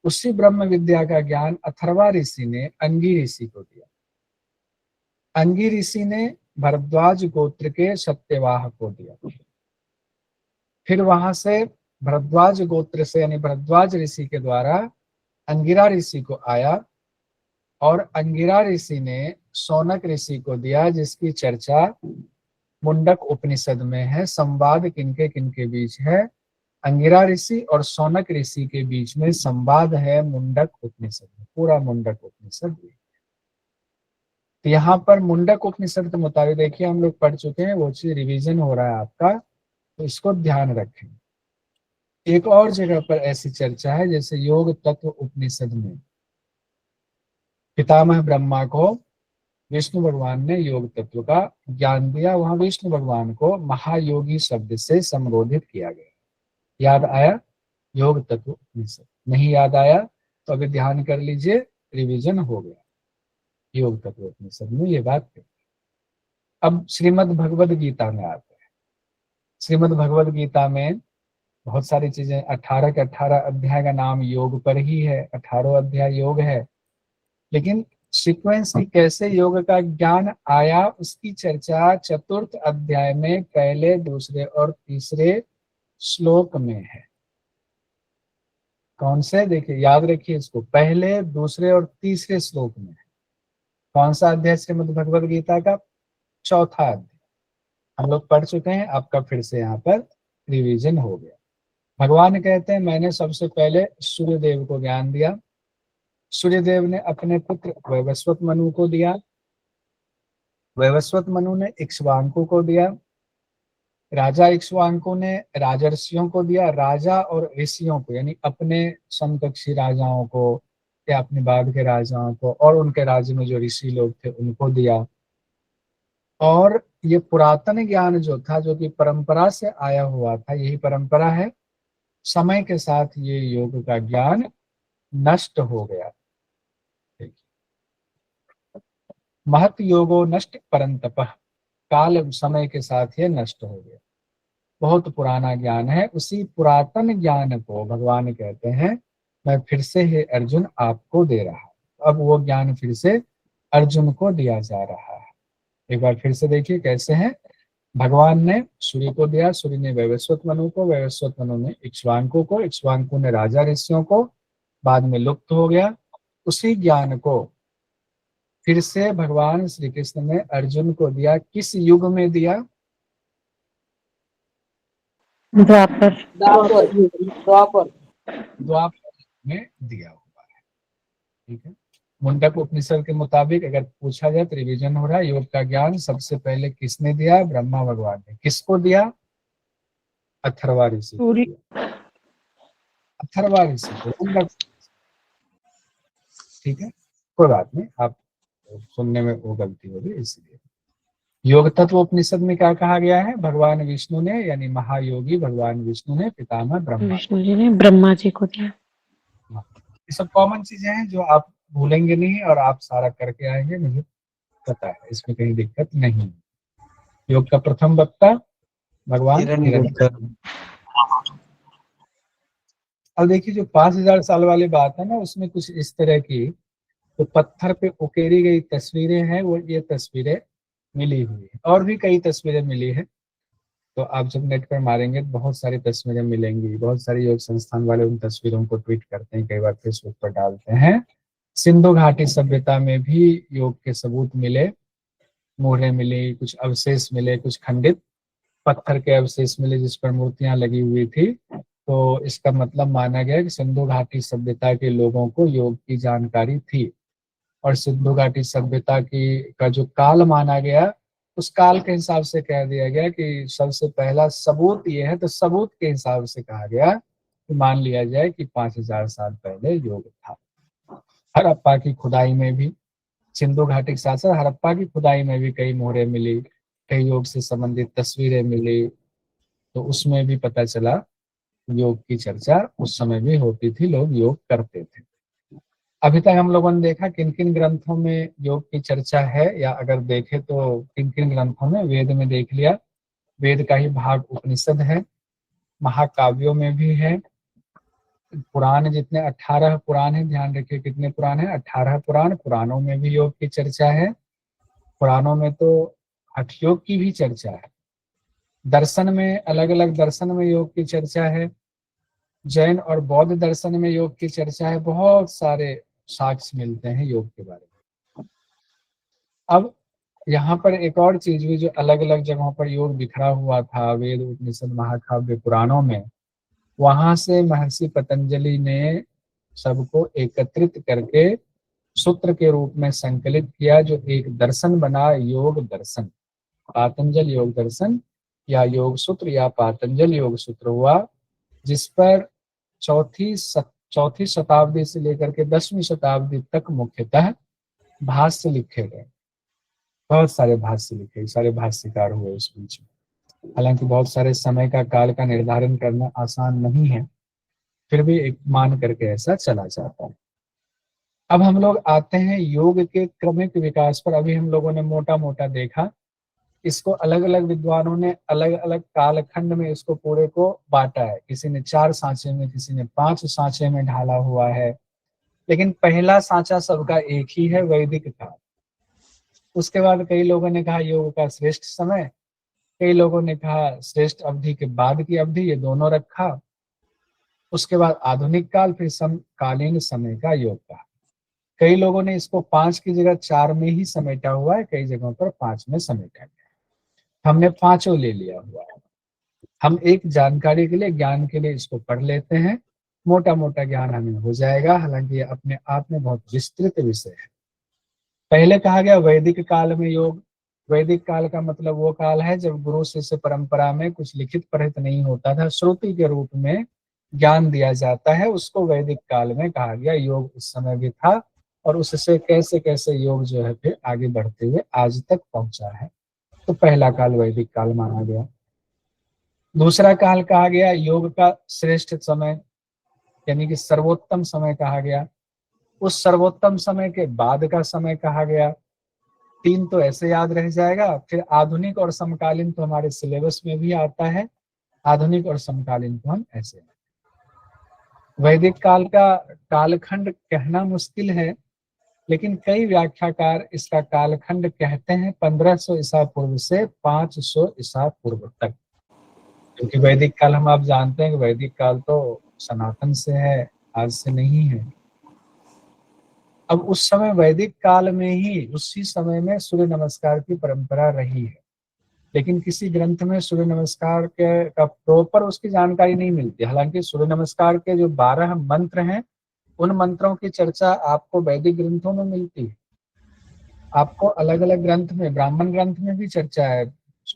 उसी ब्रह्म विद्या का ज्ञान अथर्वा ऋषि ने अंगी ऋषि को दिया। अंगी ऋषि ने भरद्वाज गोत्र के सत्यवाह को दिया। फिर वहां से भरद्वाज गोत्र से यानी भरद्वाज ऋषि के द्वारा अंगिरा ऋषि को आया और अंगिरा ऋषि ने शौनक ऋषि को दिया, जिसकी चर्चा मुंडक उपनिषद में है। संवाद किनके किनके बीच है? अंगिरा ऋषि और शौनक ऋषि के बीच में संवाद है मुंडक उपनिषद में, पूरा मुंडक उपनिषद। तो यहाँ पर मुंडक उपनिषद के मुताबिक देखिए हम लोग पढ़ चुके हैं, वो चीज रिवीजन हो रहा है आपका, तो इसको ध्यान रखें। एक और जगह पर ऐसी चर्चा है, जैसे योग तत्व उपनिषद में पितामह ब्रह्मा को विष्णु भगवान ने योग तत्व का ज्ञान दिया। वहां विष्णु भगवान को महायोगी शब्द से संबोधित किया गया। याद आया? योग तत्व उपनिषद। नहीं याद आया तो अभी ध्यान कर लीजिए, रिवीजन हो गया। योग तत्व उपनिषद में ये बात है। अब श्रीमद् भगवद गीता में आते हैं। श्रीमद् भगवद गीता में बहुत सारी चीजें, 18 के 18 अध्याय का नाम योग पर ही है, 18 अध्याय योग है, लेकिन सीक्वेंस की कैसे योग का ज्ञान आया उसकी चर्चा चतुर्थ अध्याय में पहले, दूसरे और तीसरे श्लोक में है। कौन से? देखिए याद रखिए इसको, पहले, दूसरे और तीसरे श्लोक में है। कौन सा अध्याय श्रीमद् भगवद गीता का? चौथा अध्याय हम लोग पढ़ चुके हैं, आपका फिर से यहाँ पर रिवीजन हो गया। भगवान कहते हैं मैंने सबसे पहले सूर्यदेव को ज्ञान दिया। सूर्यदेव ने अपने पुत्र वैवस्वत मनु को दिया। वैवस्वत मनु ने इक्ष्वाकु को दिया। राजा इक्ष्वाकु ने राजर्षियों को दिया। राजा और ऋषियों को यानी अपने समकक्षी राजाओं को या अपने बाद के राजाओं को और उनके राज्य में जो ऋषि लोग थे उनको दिया। और ये पुरातन ज्ञान जो था, जो कि परंपरा से आया हुआ था, यही परंपरा है, समय के साथ ये योग का ज्ञान नष्ट हो गया। महत योगो नष्ट परंतप, काल समय के साथ ये नष्ट हो गया। बहुत पुराना ज्ञान है। उसी पुरातन ज्ञान को भगवान कहते हैं मैं फिर से हे अर्जुन आपको दे रहा हूं। अब वो ज्ञान फिर से अर्जुन को दिया जा रहा है। एक बार फिर से देखिए कैसे है। भगवान ने सूर्य को दिया, सूर्य ने वैवस्वत मनु को, वैवस्वत मनु ने इक्ष्वाकु को, इक्ष्वाकु ने राजा ऋषियों को, बाद में लुप्त हो गया। उसी ज्ञान को फिर से भगवान श्री कृष्ण ने अर्जुन को दिया। किस युग में दिया?
द्वापर।
द्वापर
में दिया हुआ है। ठीक है। मुंडक उपनिषद के मुताबिक अगर पूछा जाए तो रिवीजन हो रहा है। योग का ज्ञान सबसे पहले किसने दिया? ब्रह्मा भगवान ने। किसको दिया? अथर्वा ऋषि को दिया। अथर्वा ऋषि को मुंडक। ठीक है, कोई बात नहीं, आप सुनने में वो गलती होगी इसलिए। योग तत्व उपनिषद में क्या कहा गया है? भगवान विष्णु ने यानी महायोगी भगवान विष्णु ने पितामह ब्रह्मा,
विष्णु जी ने ब्रह्मा जी को दिया।
ये सब कॉमन चीजें हैं जो आप भूलेंगे नहीं और आप सारा करके आएंगे, मुझे पता है, इसमें कहीं दिक्कत नहीं। योग का प्रथम वक्ता भगवान हिरण्यगर्भ। अब देखिए जो 5000 साल वाली बात है ना, उसमें कुछ इस तरह की तो पत्थर पे उकेरी गई तस्वीरें हैं, वो ये तस्वीरें मिली हुई है। और भी कई तस्वीरें मिली है, तो आप जब नेट पर मारेंगे तो बहुत सारी तस्वीरें मिलेंगी। बहुत सारे योग संस्थान वाले उन तस्वीरों को ट्वीट करते हैं, कई बार फेसबुक पर डालते हैं। सिंधु घाटी सभ्यता में भी योग के सबूत मिले, मोहरें मिली, कुछ अवशेष मिले, कुछ खंडित पत्थर के अवशेष मिले जिस पर मूर्तियां लगी हुई थी। तो इसका मतलब माना गया कि सिंधु घाटी सभ्यता के लोगों को योग की जानकारी थी। और सिंधु घाटी सभ्यता का जो काल माना गया, उस काल के हिसाब से कह दिया गया कि सबसे पहला सबूत ये है। तो सबूत के हिसाब से कहा गया कि मान लिया जाए कि 5000 साल पहले योग था। हड़प्पा की खुदाई में भी, सिंधु घाटी के साथ साथ हड़प्पा की खुदाई में भी कई मोहरें मिली, कई योग से संबंधित तस्वीरें मिली। तो उसमें भी पता चला योग की चर्चा उस समय भी होती थी, लोग योग करते थे। अभी तक हम लोगों ने देखा किन किन ग्रंथों में योग की चर्चा है, या अगर देखे तो किन किन ग्रंथों में। वेद में देख लिया, वेद का ही भाग उपनिषद है। महाकाव्यों में भी है, पुराण जितने 18 पुराण हैं, ध्यान रखिए कितने पुराण हैं, 18 पुराण। पुराणों में भी योग की चर्चा है। पुराणों में तो हठ योग की भी चर्चा है। दर्शन में अलग अलग दर्शन में योग की चर्चा है। जैन और बौद्ध दर्शन में योग की चर्चा है। बहुत सारे साक्ष्य मिलते हैं योग के बारे में। अब यहाँ पर एक और चीज भी, जो अलग अलग जगहों पर योग बिखरा हुआ था वेद, उपनिषद, महाकाव्य, पुराणों में, वहां से महर्षि पतंजलि ने सबको एकत्रित करके सूत्र के रूप में संकलित किया, जो एक दर्शन बना, योग दर्शन। पातंजल योग दर्शन या योग सूत्र या पातंजल योग सूत्र हुआ, जिस पर चौथी शताब्दी से लेकर के 10वीं शताब्दी तक मुख्यतः भाष्य लिखे गए। बहुत सारे भाष्य लिखे, सारे भाष्यकार हुए उस बीच में। हालांकि बहुत सारे समय का, काल का निर्धारण करना आसान नहीं है, फिर भी एक मान करके ऐसा चला जाता है। अब हम लोग आते हैं योग के क्रमिक विकास पर। अभी हम लोगों ने मोटा मोटा देखा, इसको अलग अलग विद्वानों ने अलग अलग कालखंड में इसको पूरे को बांटा है। किसी ने 4 सांचे में, किसी ने 5 सांचे में ढाला हुआ है, लेकिन पहला सांचा सबका एक ही है, वैदिक काल। उसके बाद कई लोगों ने कहा योग का श्रेष्ठ समय, कई लोगों ने कहा श्रेष्ठ अवधि के बाद की अवधि, ये दोनों रखा। उसके बाद आधुनिक काल, फिर समकालीन समय का योग का। कई लोगों ने इसको 5 की जगह 4 में ही समेटा हुआ है, कई जगहों पर 5 में समेटा गया। हमने 5 ले लिया हुआ है। हम एक जानकारी के लिए, ज्ञान के लिए इसको पढ़ लेते हैं, मोटा मोटा ज्ञान हमें हो जाएगा। हालांकि ये अपने आप में बहुत विस्तृत विषय है। पहले कहा गया वैदिक काल में योग। वैदिक काल का मतलब वो काल है जब गुरु शिष्य परंपरा में कुछ लिखित पढ़ित नहीं होता था, श्रुति के रूप में ज्ञान दिया जाता है, उसको वैदिक काल में कहा गया। योग उस समय भी था, और उससे कैसे कैसे योग जो है फिर आगे बढ़ते हुए आज तक पहुंचा है। तो पहला काल वैदिक काल माना गया। दूसरा काल कहा गया योग का श्रेष्ठ समय, यानी कि सर्वोत्तम समय कहा गया। उस सर्वोत्तम समय के बाद का समय कहा गया। 3 तो ऐसे याद रह जाएगा। फिर आधुनिक और समकालीन तो हमारे सिलेबस में भी आता है। आधुनिक और समकालीन को हम ऐसे, वैदिक काल का कालखंड कहना मुश्किल है, लेकिन कई व्याख्याकार इसका कालखंड कहते हैं 1500 ईसा पूर्व से 500 ईसा पूर्व तक। क्योंकि वैदिक काल हम आप जानते हैं कि वैदिक काल तो सनातन से है, आज से नहीं है। अब उस समय वैदिक काल में ही, उसी समय में सूर्य नमस्कार की परंपरा रही है, लेकिन किसी ग्रंथ में सूर्य नमस्कार के का प्रॉपर उसकी जानकारी नहीं मिलती। हालांकि सूर्य नमस्कार के जो 12 मंत्र हैं, उन मंत्रों की चर्चा आपको वैदिक ग्रंथों में मिलती है। आपको अलग अलग ग्रंथ में, ब्राह्मण ग्रंथ में भी चर्चा है।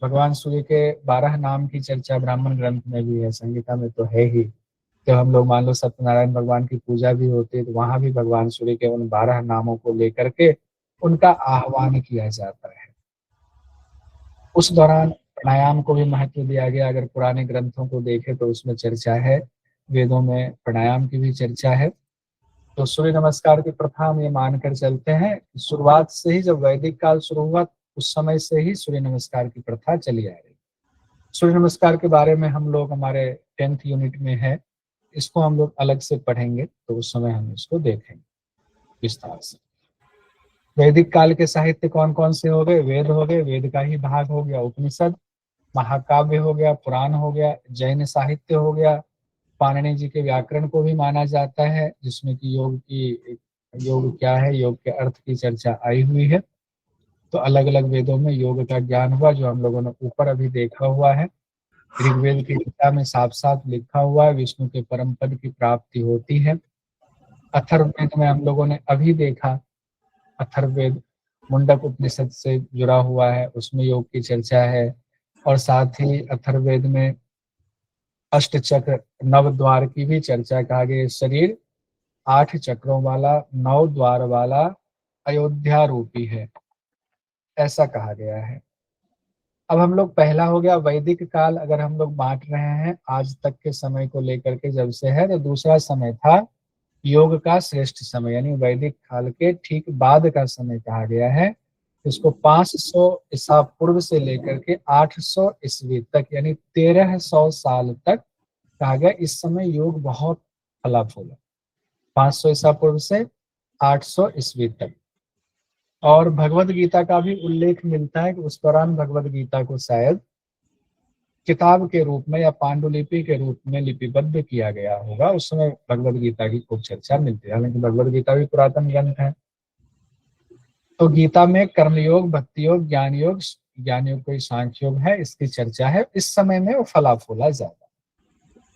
भगवान सूर्य के 12 नाम की चर्चा ब्राह्मण ग्रंथ में भी है, संहिता में तो है ही। जब हम लोग मान लो सत्यनारायण भगवान की पूजा भी होती है, तो वहां भी भगवान सूर्य के उन 12 नामों को लेकर के उनका आह्वान किया जाता है। उस दौरान प्राणायाम को भी महत्व दिया गया। अगर पुराने ग्रंथों को देखें तो उसमें चर्चा है, वेदों में प्राणायाम की भी चर्चा है। तो सूर्य नमस्कार की प्रथा हम ये मानकर चलते हैं, शुरुआत से ही जब वैदिक काल शुरू हुआ उस समय से ही सूर्य नमस्कार की प्रथा चली आ रही। सूर्य नमस्कार के बारे में हम लोग, हमारे 10th यूनिट में है, इसको हम लोग अलग से पढ़ेंगे, तो उस समय हम इसको देखेंगे विस्तार से। वैदिक काल के साहित्य कौन कौन से हो गए? वेद हो गए, वेद का ही भाग हो गया उपनिषद, महाकाव्य हो गया, पुराण हो गया, जैन साहित्य हो गया, पाणिनि जी के व्याकरण को भी माना जाता है, जिसमें कि योग क्या है, योग के अर्थ की चर्चा आई हुई है। तो अलग अलग वेदों में योग का ज्ञान हुआ, जो हम लोगों ने ऊपर अभी देखा हुआ है। ऋग्वेद की गीता में साफ साफ लिखा हुआ है, विष्णु के परम पद की प्राप्ति होती है। अथर्ववेद में हम लोगों ने अभी देखा, अथर्ववेद मुंडक उपनिषद से जुड़ा हुआ है, उसमें योग की चर्चा है। और साथ ही अथर्ववेद में अष्ट चक्र, 9 द्वार की भी चर्चा कहा गया। शरीर 8 चक्रों वाला, 9 द्वार वाला अयोध्या रूपी है, ऐसा कहा गया है। अब हम लोग, पहला हो गया वैदिक काल, अगर हम लोग बांट रहे हैं आज तक के समय को लेकर के जब से है, तो दूसरा समय था योग का श्रेष्ठ समय, यानी वैदिक काल के ठीक बाद का समय कहा गया है। इसको 500 ईसा पूर्व से लेकर के 800 ईस्वी तक, यानी 1300 साल तक कहा गया। इस समय योग बहुत फला फूला, 500 ईसा पूर्व से 800 ईस्वी तक। और भगवत गीता का भी उल्लेख मिलता है कि उस दौरान भगवत गीता को शायद किताब के रूप में या पांडुलिपि के रूप में लिपिबद्ध किया गया होगा। उस समय भगवत गीता की खूब चर्चा मिलती है, हालांकि भगवत गीता भी पुरातन ग्रंथ है। तो गीता में कर्मयोग, भक्ति योग, ज्ञान योग, ज्ञान योग कोई सांख्य योग है, इसकी चर्चा है। इस समय में वो फला फूला ज्यादा।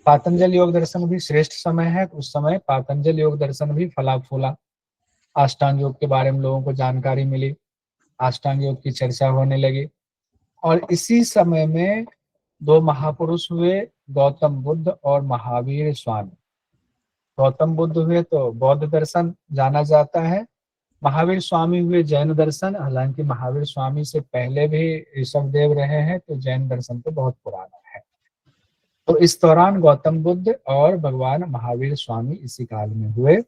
पातंजल योग दर्शन भी श्रेष्ठ समय है, तो उस समय पातंजल योग दर्शन भी फला फूला। अष्टांग योग के बारे में लोगों को जानकारी मिली, अष्टांग योग की चर्चा होने लगी। और इसी समय में दो महापुरुष हुए, गौतम बुद्ध और महावीर स्वामी। गौतम बुद्ध हुए तो बौद्ध दर्शन जाना जाता है, महावीर स्वामी हुए जैन दर्शन। हालांकि महावीर स्वामी से पहले भी ऋषभदेव रहे हैं, तो जैन दर्शन तो बहुत पुराना है। तो इस दौरान गौतम बुद्ध और भगवान महावीर स्वामी इसी काल में हुए।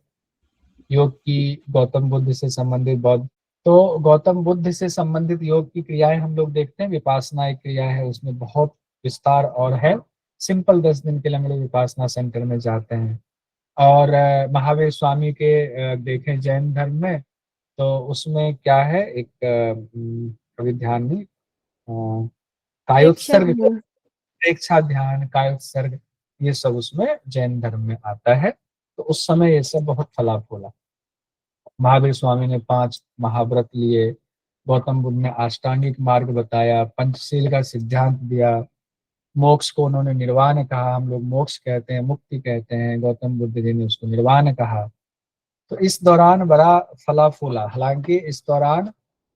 योग की गौतम बुद्ध से संबंधित बौद्ध, तो गौतम बुद्ध से संबंधित योग की क्रियाएं हम लोग देखते हैं। विपासना एक क्रिया है, उसमें बहुत विस्तार और है। सिंपल 10 दिन के लिए हम लोग विपासना सेंटर में जाते हैं। और महावीर स्वामी के देखें जैन धर्म में, तो उसमें क्या है, एक कभी ध्यान नहीं, कायोत्सर्ग, प्रेक्षा ध्यान, कायोत्सर्ग, ये सब उसमें जैन धर्म में आता है। तो उस समय ये सब बहुत फला फूला। महावीर स्वामी ने 5 महाव्रत लिए, गौतम बुद्ध ने अष्टांगिक मार्ग बताया, पंचशील का सिद्धांत दिया, मोक्ष को उन्होंने निर्वाण कहा। हम लोग मोक्ष कहते हैं, मुक्ति कहते हैं, गौतम बुद्ध जी ने उसको निर्वाण कहा। तो इस दौरान बड़ा फला फूला। हालांकि इस दौरान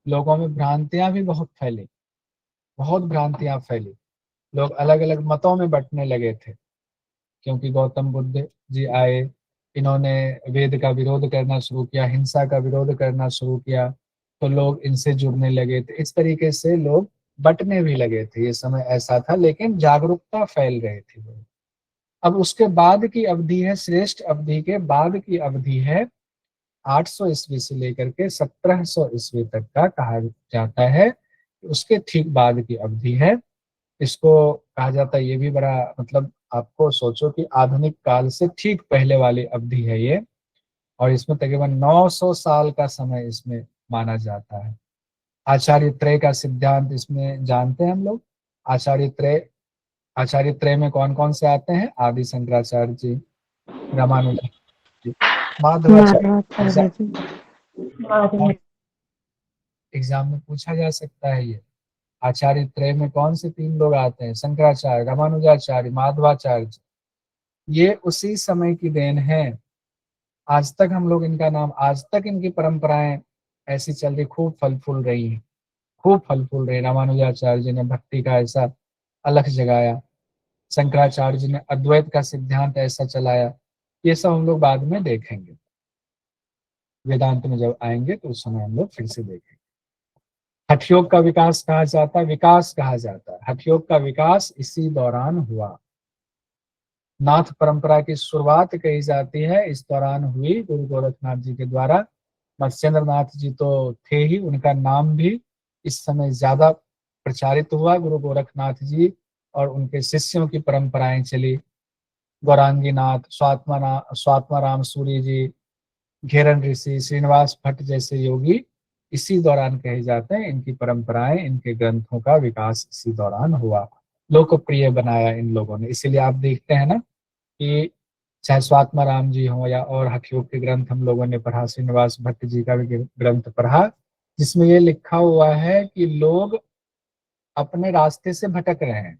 लोगों में भ्रांतियां भी बहुत फैली, बहुत भ्रांतियां फैली। लोग अलग अलग मतों में बंटने लगे थे, क्योंकि गौतम बुद्ध जी आए, इन्होंने वेद का विरोध करना शुरू किया, हिंसा का विरोध करना शुरू किया, तो लोग इनसे जुड़ने लगे थे। इस तरीके से लोग बंटने भी लगे थे। ये समय ऐसा था, लेकिन जागरूकता फैल रही थी। अब उसके बाद की अवधि है, श्रेष्ठ अवधि के बाद की अवधि है 800 ईस्वी से लेकर के 1700 ईस्वी तक का कहा जाता है। उसके ठीक बाद की अवधि है। इसको कहा जाता है, ये भी बड़ा मतलब आपको सोचो कि आधुनिक काल से ठीक पहले वाली अवधि है ये। और इसमें तकरीबन 900 साल का समय इसमें माना जाता है। आचार्य त्रय का सिद्धांत इसमें जानते हैं हम लोग। आचार्य त्रय में कौन कौन से आते हैं? आदि शंकराचार्य जी, रामानुज जी, माधवाचार्य। एग्जाम में पूछा जा सकता है ये। आचार्य त्रय में कौन से 3 लोग आते हैं? शंकराचार्य, रामानुजाचार्य, माधवाचार्य। ये उसी समय की देन है। आज तक हम लोग इनका नाम, आज तक इनकी परंपराएं ऐसी चल रही, खूब फल फूल रही हैं, खूब फल फूल रही। रामानुजाचार्य जी ने भक्ति का ऐसा अलख जगाया, शंकराचार्य जी ने अद्वैत का सिद्धांत ऐसा चलाया। ये सब हम लोग बाद में देखेंगे, वेदांत में जब आएंगे तो उस समय हम लोग फिर से देखेंगे। हठ योग का विकास कहा जाता है, विकास कहा जाता है। हठ योग का विकास इसी दौरान हुआ। नाथ परंपरा की शुरुआत कही जाती है इस दौरान हुई, गुरु गोरखनाथ जी के द्वारा। मत्स्येंद्र नाथ जी तो थे ही, उनका नाम भी इस समय ज्यादा प्रचारित हुआ। गुरु गोरखनाथ जी और उनके शिष्यों की परंपराएं चली। गौरांगी नाथ, स्वात्मा राम सूरी जी, घेरन ऋषि, श्रीनिवास भट्ट जैसे योगी इसी दौरान कहे जाते हैं। इनकी परंपराएं, इनके ग्रंथों का विकास इसी दौरान हुआ, लोकप्रिय बनाया इन लोगों ने। इसीलिए आप देखते हैं ना कि चाहे स्वात्मा राम जी हो या और हठयोग के ग्रंथ हम लोगों ने पढ़ा, श्रीनिवास भट्ट जी का भी ग्रंथ पढ़ा, जिसमें ये लिखा हुआ है कि लोग अपने रास्ते से भटक रहे हैं,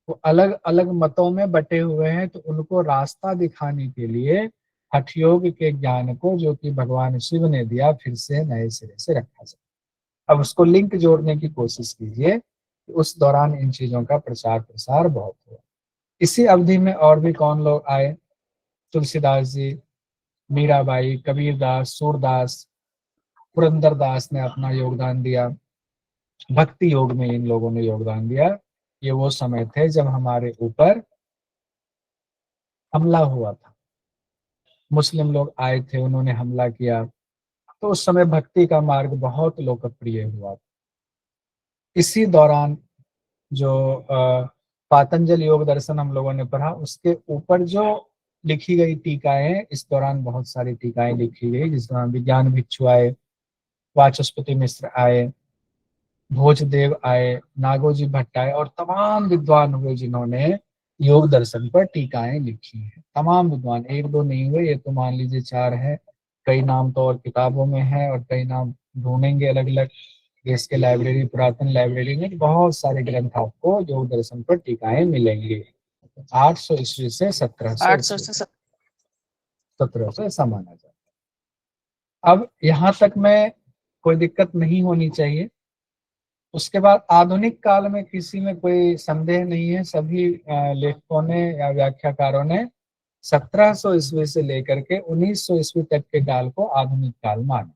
वो अलग अलग मतों में बटे हुए हैं, तो उनको रास्ता दिखाने के लिए हठयोग के ज्ञान को, जो कि भगवान शिव ने दिया, फिर से नए सिरे से रखा जाए। अब उसको लिंक जोड़ने की कोशिश कीजिए। उस दौरान इन चीजों का प्रचार प्रसार बहुत हुआ। इसी अवधि में और भी कौन लोग आए? तुलसीदास जी, मीराबाई, कबीरदास, सूरदास, पुरंदरदास ने अपना योगदान दिया। भक्ति योग में इन लोगों ने योगदान दिया। ये वो समय थे जब हमारे ऊपर हमला हुआ था, मुस्लिम लोग आए थे, उन्होंने हमला किया, तो उस समय भक्ति का मार्ग बहुत लोकप्रिय हुआ। इसी दौरान जो पातंजल योग दर्शन हम लोगों ने पढ़ा, उसके ऊपर जो लिखी गई टीकाएं, इस दौरान बहुत सारी टीकाएं लिखी गई, जिस दौरान विज्ञान भिक्षु आए, वाचस्पति मिश्र आए, भोजदेव आए, नागोजी भट्ट आए और तमाम विद्वान हुए जिन्होंने योग दर्शन पर टीकाएं लिखी हैं। तमाम विद्वान, एक दो नहीं हुए, ये तो मान लीजिए चार है। कई नाम तो और किताबों में है और कई नाम ढूंढेंगे अलग अलग देश के लाइब्रेरी, पुरातन लाइब्रेरी में बहुत सारे ग्रंथ आपको योग दर्शन पर टीकाएं मिलेंगे। 800 ईस्वी से
800 से
1700 ऐसा माना जाता है। अब यहाँ तक में कोई दिक्कत नहीं होनी चाहिए। उसके बाद आधुनिक काल में किसी में कोई संदेह नहीं है। सभी लेखकों ने या व्याख्याकारों ने 1700 ईस्वी से लेकर के 1900 ईस्वी तक के काल को आधुनिक काल माना।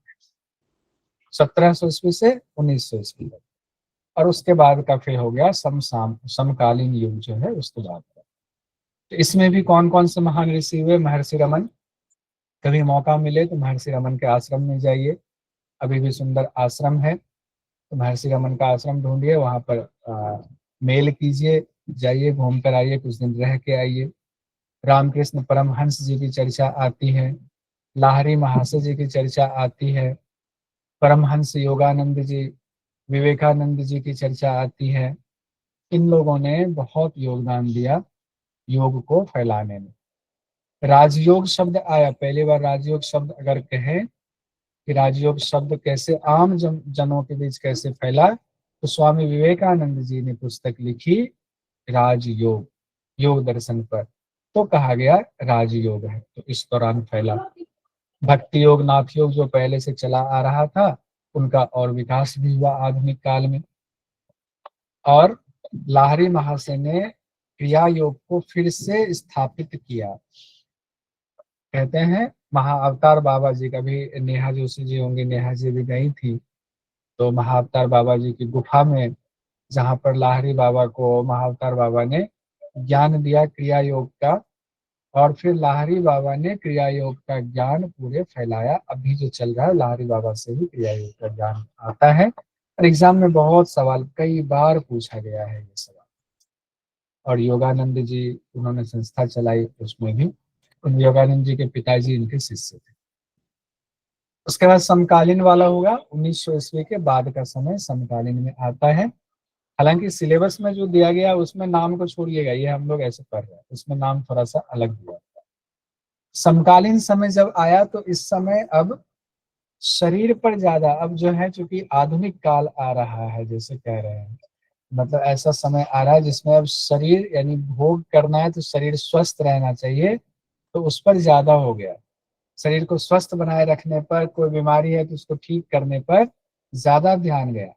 1700 ईस्वी से 1900 ईस्वी तक, और उसके बाद का फिर हो गया समकालीन युग जो है उसके बाद का। तो इसमें भी कौन कौन से महान ऋषि हुए? महर्षि रमन। कभी मौका मिले तो महर्षि रमन के आश्रम में जाइए, अभी भी सुंदर आश्रम है। तो महर्षि रमन का आश्रम ढूंढिए, वहां पर मेल कीजिए, जाइए, घूम कर आइए, कुछ दिन रह के आइए। रामकृष्ण परमहंस जी की चर्चा आती है, लाहरी महाशय जी की चर्चा आती है, परमहंस योगानंद जी, विवेकानंद जी की चर्चा आती है। इन लोगों ने बहुत योगदान दिया योग को फैलाने में। राजयोग शब्द आया, पहली बार राजयोग शब्द अगर कहें कि राजयोग शब्द कैसे आम जनों के बीच कैसे फैला, तो स्वामी विवेकानंद जी ने पुस्तक लिखी राजयोग, योग दर्शन पर, तो कहा गया राजयोग है, तो इस दौरान फैला। भक्ति योग, नाथ योग जो पहले से चला आ रहा था, उनका और विकास भी हुआ आधुनिक काल में। और लाहरी महाशय ने क्रिया योग को फिर से स्थापित किया। कहते हैं महाअवतार बाबा जी का भी, नेहा जोशी जी होंगे, नेहा जी भी गई थी, तो महाअवतार बाबा जी की गुफा में, जहां पर लाहरी बाबा को महाअवतार बाबा ने ज्ञान दिया क्रिया योग का, और फिर लाहरी बाबा ने क्रिया योग का ज्ञान पूरे फैलाया। अभी जो चल रहा है लाहरी बाबा से ही क्रिया योग का ज्ञान आता है, और एग्जाम में बहुत सवाल कई बार पूछा गया है ये सवाल। और योगानंद जी, उन्होंने संस्था चलाई, उसमें भी उन योगानंद जी के पिताजी इनके शिष्य थे। उसके बाद समकालीन वाला होगा, 1900 ईस्वी के बाद का समय समकालीन में आता है। हालांकि सिलेबस में जो दिया गया उसमें नाम को छोड़िएगा, ये हम लोग ऐसे पढ़ रहे हैं, उसमें नाम थोड़ा सा अलग दिया। समकालीन समय जब आया तो इस समय अब शरीर पर ज्यादा, अब जो है चूंकि आधुनिक काल आ रहा है, जैसे कह रहे हैं, मतलब ऐसा समय आ रहा है जिसमें अब शरीर, यानी भोग करना है तो शरीर स्वस्थ रहना चाहिए, तो उस पर ज्यादा हो गया। शरीर को स्वस्थ बनाए रखने पर, कोई बीमारी है तो उसको ठीक करने पर ज्यादा ध्यान गया।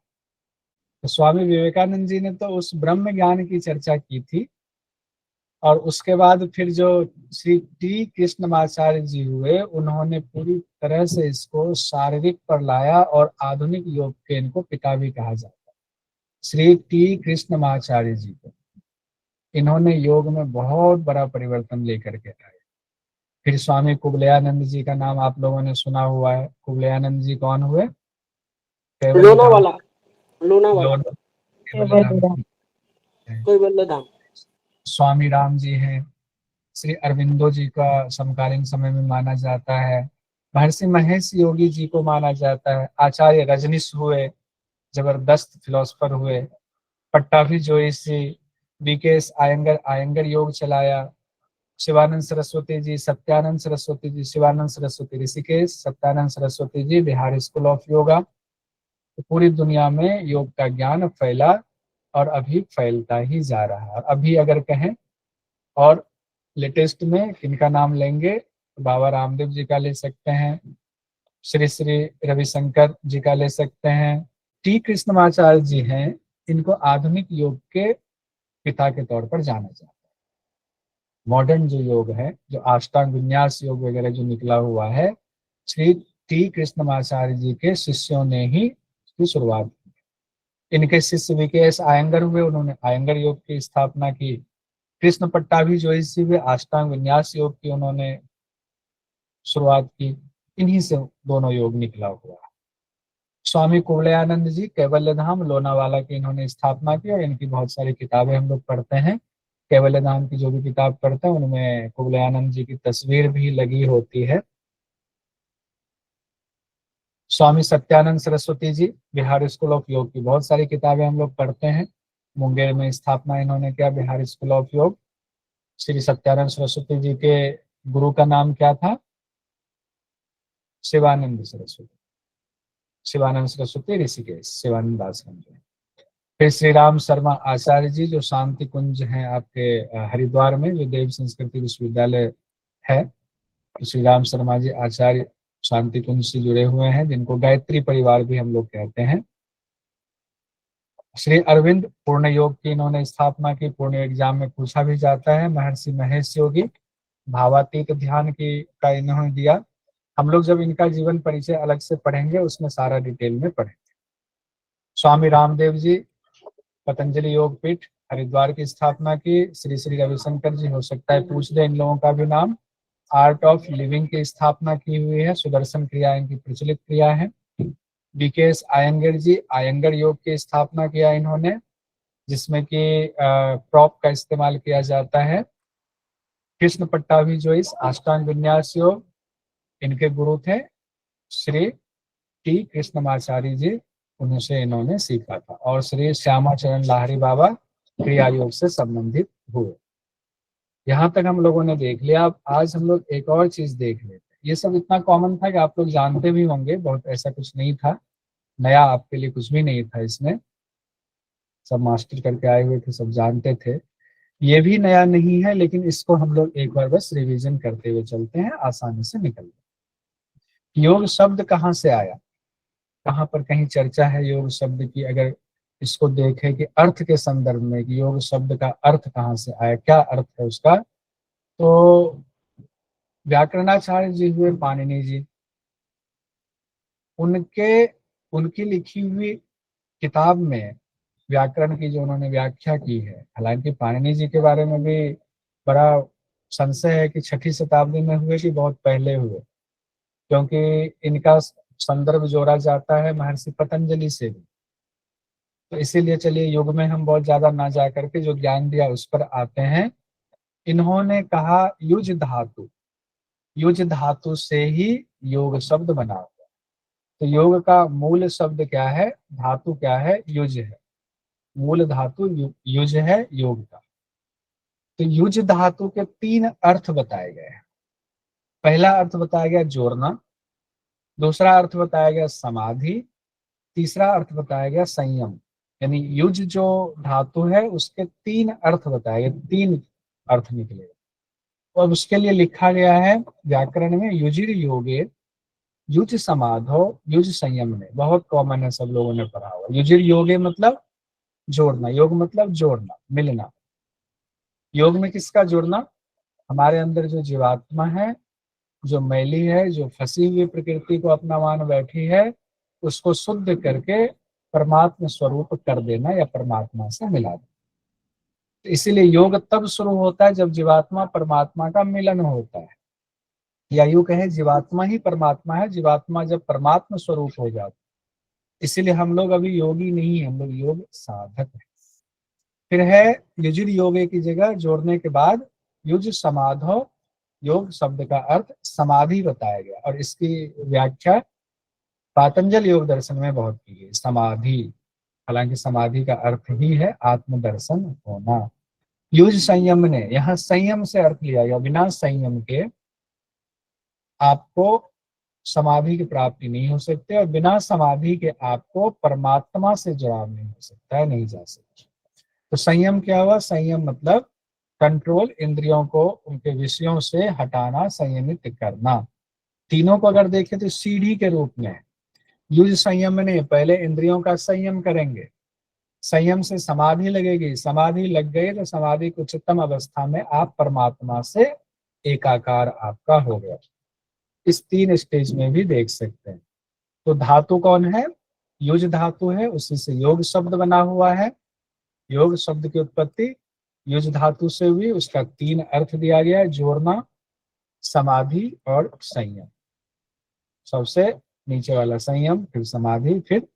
तो स्वामी विवेकानंद जी ने तो उस ब्रह्म ज्ञान की चर्चा की थी, और उसके बाद फिर जो श्री टी कृष्णमाचार्य जी हुए, उन्होंने पूरी तरह से इसको शारीरिक पर लाया, और आधुनिक योग के इनको पिता भी कहा जाता है, श्री टी कृष्णमाचार्य जी को। इन्होंने योग में बहुत बड़ा परिवर्तन लेकर के आए। फिर स्वामी कुवलयानंद जी का नाम आप लोगों ने सुना हुआ है। कुवलयानंद जी कौन हुए?
लोनावाला, लोनावाला, कैवल्य धाम।
स्वामी राम जी हैं। श्री अरविंदो जी का समकालीन समय में माना जाता है। महर्षि महेश योगी जी को माना जाता है। आचार्य रजनीश हुए, जबरदस्त फिलोसफर हुए। पट्टाभी जोशी, बीकेएस आयंगर, आयंगर योग चलाया। Shivanand Saraswati ji, Satyanand Saraswati ji, Shivanand Saraswati Rishikesh, Satyanand Saraswati ji Bihar school of yoga. तो पूरी दुनिया में योग का ज्ञान फैला, और अभी फैलता ही जा रहा है। अभी अगर कहें और लेटेस्ट में किनका नाम लेंगे, तो बाबा रामदेव जी का ले सकते हैं, श्री श्री रविशंकर जी का ले सकते हैं। टी कृष्णमाचार्य जी हैं, इनको आधुनिक योग के पिता के तौर पर जाना जाता है। मॉडर्न जो योग है, जो अष्टांग विन्यास योग वगैरह जो निकला हुआ है, श्री टी कृष्णमाचार्य जी के शिष्यों ने ही इसकी शुरुआत की। इनके शिष्य विकेएस आयंगर हुए, उन्होंने आयंगर योग की स्थापना की। कृष्ण पट्टाभी जोशी हुए, अष्टांग विन्यास योग की उन्होंने शुरुआत की। इन्हीं से दोनों योग निकला हुआ है। स्वामी कुवलयानंद जी कैवल्य धाम लोनावाला की इन्होंने स्थापना की, और इनकी बहुत सारी किताबें हम लोग पढ़ते हैं। कैवल्यधाम की जो भी किताब पढ़ते हैं उनमें कुवलयानंद जी की तस्वीर भी लगी होती है। स्वामी सत्यानंद सरस्वती जी, बिहार स्कूल ऑफ योग की बहुत सारी किताबें हम लोग पढ़ते हैं। मुंगेर में स्थापना इन्होंने किया बिहार स्कूल ऑफ योग। श्री सत्यानंद सरस्वती जी के गुरु का नाम क्या था? शिवानंद सरस्वती। शिवानंद सरस्वती ऋषिकेश, शिवानंद आश्रम जो है। फिर श्री राम शर्मा आचार्य जी जो शांति कुंज हैं आपके हरिद्वार में, जो देव संस्कृति विश्वविद्यालय है, तो श्री राम शर्मा जी आचार्य शांति कुंज से जुड़े हुए हैं, जिनको गायत्री परिवार भी हम लोग कहते हैं। श्री अरविंद पूर्ण योग की इन्होंने स्थापना की, पूर्ण एग्जाम में पूछा भी जाता है। महर्षि महेश योगी भावातीत ध्यान की का इन्होंने दिया। हम लोग जब इनका जीवन परिचय अलग से पढ़ेंगे उसमें सारा डिटेल में पढ़ेंगे। स्वामी रामदेव जी पतंजलि योग पीठ हरिद्वार की स्थापना की। श्री श्री रविशंकर जी, हो सकता है पूछ दे इन लोगों का भी नाम, आर्ट ऑफ लिविंग की स्थापना की हुई है। सुदर्शन क्रिया इनकी प्रचलित क्रिया है। बीकेएस आयंगर जी, आयंगर योग की स्थापना किया इन्होंने, जिसमें कि प्रॉप का इस्तेमाल किया जाता है। कृष्ण पट्टाभी जोइस अष्टांग विन्यास योग, इनके गुरु थे श्री टी कृष्णमाचार्य जी, उनसे इन्होंने सीखा था। और श्री श्यामाचरण लाहिड़ी बाबा क्रिया योग से संबंधित हुए। यहाँ तक हम लोगों ने देख लिया। अब आज हम लोग एक और चीज देख लेते हैं। ये सब इतना कॉमन था कि आप लोग जानते भी होंगे, बहुत ऐसा कुछ नहीं था, नया आपके लिए कुछ भी नहीं था इसमें। सब मास्टर करके आए हुए थे, सब जानते थे। ये भी नया नहीं है, लेकिन इसको हम लोग एक बार बस रिवीजन करते हुए चलते हैं, आसानी से निकल। योग शब्द कहाँ से आया? कहाँ पर कहीं चर्चा है योग शब्द की? अगर इसको देखें कि अर्थ के संदर्भ में कि योग शब्द का अर्थ कहाँ से आया, क्या अर्थ है उसका, तो व्याकरणाचार्य जी हुए पाणिनि जी, उनकी लिखी हुई किताब में व्याकरण की जो उन्होंने व्याख्या की है, हालांकि पाणिनि जी के बारे में भी बड़ा संशय है कि 6ठी शताब्दी में हुए कि बहुत पहले हुए, क्योंकि इनका संदर्भ जोड़ा जाता है महर्षि पतंजलि से भी। तो इसीलिए चलिए योग में हम बहुत ज्यादा ना जा करके जो ज्ञान दिया उस पर आते हैं। इन्होंने कहा युज धातु से ही योग शब्द बना हुआ। तो योग का मूल शब्द क्या है, धातु क्या है? युज है। मूल धातु युज है योग का। तो युज धातु के 3 अर्थ बताए गए हैं। पहला अर्थ बताया गया जोड़ना, दूसरा अर्थ बताया गया समाधि, तीसरा अर्थ बताया गया संयम। यानी युज जो धातु है उसके 3 अर्थ बताए गए, 3 अर्थ निकलेगा। और उसके लिए लिखा गया है व्याकरण में युजिर योगे युज समाधो युज संयम में। बहुत कॉमन है, सब लोगों ने पढ़ा हुआ। युजिर योगे मतलब जोड़ना, योग मतलब जोड़ना, मिलना। योग में किसका जोड़ना? हमारे अंदर जो जीवात्मा है, जो मैली है, जो फंसी हुई प्रकृति को अपना मान बैठी है, उसको शुद्ध करके परमात्मा स्वरूप कर देना या परमात्मा से मिला देना। तो इसीलिए योग तब शुरू होता है जब जीवात्मा परमात्मा का मिलन होता है, या यूं कहे जीवात्मा ही परमात्मा है, जीवात्मा जब परमात्मा स्वरूप हो जाता है। इसीलिए हम लोग अभी योगी नहीं है, हम लोग योग साधक है। फिर है युजिर योगे की जगह जोड़ने के बाद युज समाधो, योग शब्द का अर्थ समाधि बताया गया। और इसकी व्याख्या पातंजल योग दर्शन में बहुत की गई। समाधि, हालांकि समाधि का अर्थ ही है आत्मदर्शन होना। युज संयम ने, यहाँ संयम से अर्थ लिया गया। बिना संयम के आपको समाधि की प्राप्ति नहीं हो सकती, और बिना समाधि के आपको परमात्मा से जुड़ाव नहीं हो सकता है, नहीं जा सकता। तो संयम क्या हुआ? संयम मतलब कंट्रोल, इंद्रियों को उनके विषयों से हटाना, संयमित करना। तीनों को अगर देखें तो सीढ़ी के रूप में युज संयम ने, पहले इंद्रियों का संयम करेंगे, संयम से समाधि लगेगी, समाधि लग गई तो समाधि की उच्चतम अवस्था में आप परमात्मा से एकाकार आपका हो गया। इस 3 स्टेज में भी देख सकते हैं। तो धातु कौन है? युज धातु है, उसी से योग शब्द बना हुआ है। योग शब्द की उत्पत्ति युज धातु से हुई, उसका 3 अर्थ दिया गया है, जोड़ना, समाधि और संयम। सबसे नीचे वाला संयम, फिर समाधि, फिर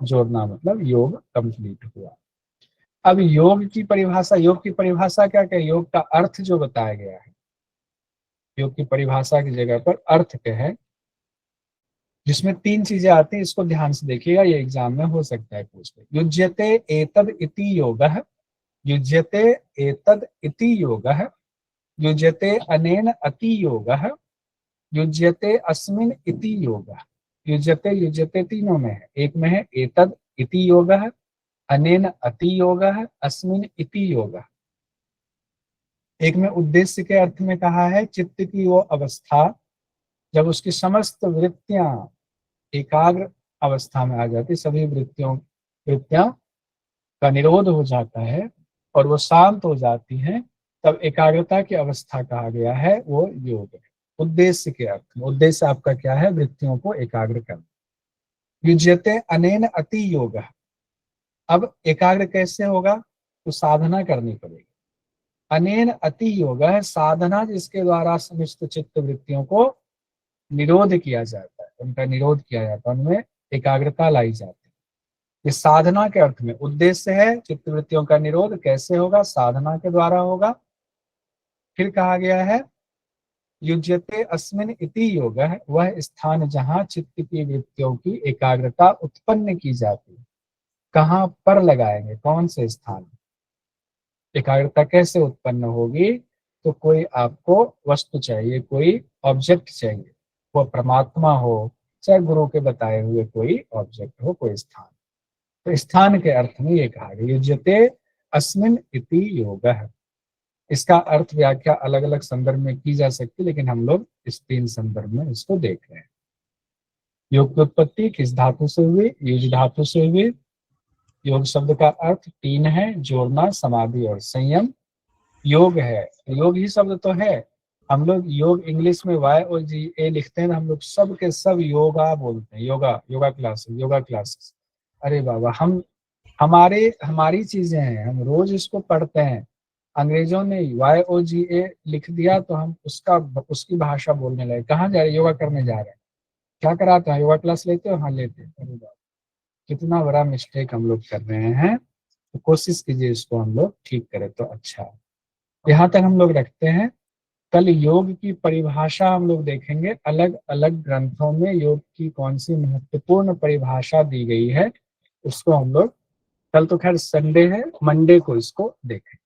जोड़ना, मतलब योग कंप्लीट हुआ। अब योग की परिभाषा क्या क्या, योग का अर्थ जो बताया गया है, योग की परिभाषा की जगह पर अर्थ क्या है, जिसमें 3 चीजें आती हैं। इसको ध्यान से देखिएगा, ये एग्जाम में हो सकता है पूछ ले। युज्यते एतद इति योगः, युज्यते एतद इति योगः, युज्यते अनेन अति योगः, युज्यते अस्मिन् इति योगः। युज्यते तीनों में है, एक में है एतद इति योगः, अनेन अति योगः, अस्मिन् इति योगः। एक में उद्देश्य के अर्थ में कहा है चित्त की वो अवस्था जब उसकी समस्त वृत्तियां एकाग्र अवस्था में आ जाती, सभी वृत्तियां का निरोध हो जाता है और वो शांत हो जाती हैं, तब एकाग्रता की अवस्था कहा गया है, वो योग है। उद्देश्य के अर्थ में, उद्देश्य आपका क्या है, वृत्तियों को एकाग्र करना। युज्यते अनेन अति योग, अब एकाग्र कैसे होगा, तो साधना करनी पड़ेगी। अनेन अति योग है साधना जिसके द्वारा समस्त चित्त वृत्तियों को निरोध किया जाता है, उनका निरोध किया जाता है, उनमें एकाग्रता लाई जाती है। ये साधना के अर्थ में उद्देश्य है। चित्त वृत्तियों का निरोध कैसे होगा, साधना के द्वारा होगा। फिर कहा गया है युज्यते अस्मिन् इति योग है वह स्थान जहां चित्त की वृत्तियों की एकाग्रता उत्पन्न की जाती है। कहां पर लगाएंगे, कौन से स्थान, एकाग्रता कैसे उत्पन्न होगी, तो कोई आपको वस्तु चाहिए, कोई ऑब्जेक्ट चाहिए, वो परमात्मा हो चाहे गुरु के बताए हुए कोई ऑब्जेक्ट हो, कोई स्थान। तो स्थान के अर्थ में ये कहा गया युज्यते अस्मिन् इति योगः। इसका अर्थ व्याख्या अलग अलग संदर्भ में की जा सकती है, लेकिन हम लोग इस 3 संदर्भ में इसको देख रहे हैं। योग की उत्पत्ति किस धातु से हुई, युज धातु से हुई। योग शब्द का अर्थ 3 है, जोड़ना, समाधि और संयम। योग है, योग ही शब्द तो है। हम लोग योग इंग्लिश में YOGA लिखते हैं, हम लोग सब के सब योगा बोलते हैं, योगा क्लासेस। अरे बाबा, हमारी चीजें हैं, हम रोज इसको पढ़ते हैं। अंग्रेजों ने YOGA लिख दिया तो हम उसकी भाषा बोलने लगे। कहाँ जा रहे, योगा करने जा रहे हैं, क्या कराते हैं, योगा क्लास लेते हो, हाँ लेते हैं। अरे बाबा, कितना बड़ा मिस्टेक हम लोग कर रहे हैं। तो कोशिश कीजिए इसको हम लोग ठीक करें तो अच्छा है। यहाँ तक हम लोग रखते हैं। कल योग की परिभाषा हम लोग देखेंगे, अलग अलग ग्रंथों में योग की कौन सी महत्वपूर्ण परिभाषा दी गई है, उसको हम लोग, कल तो खैर संडे है, मंडे को इसको देखें।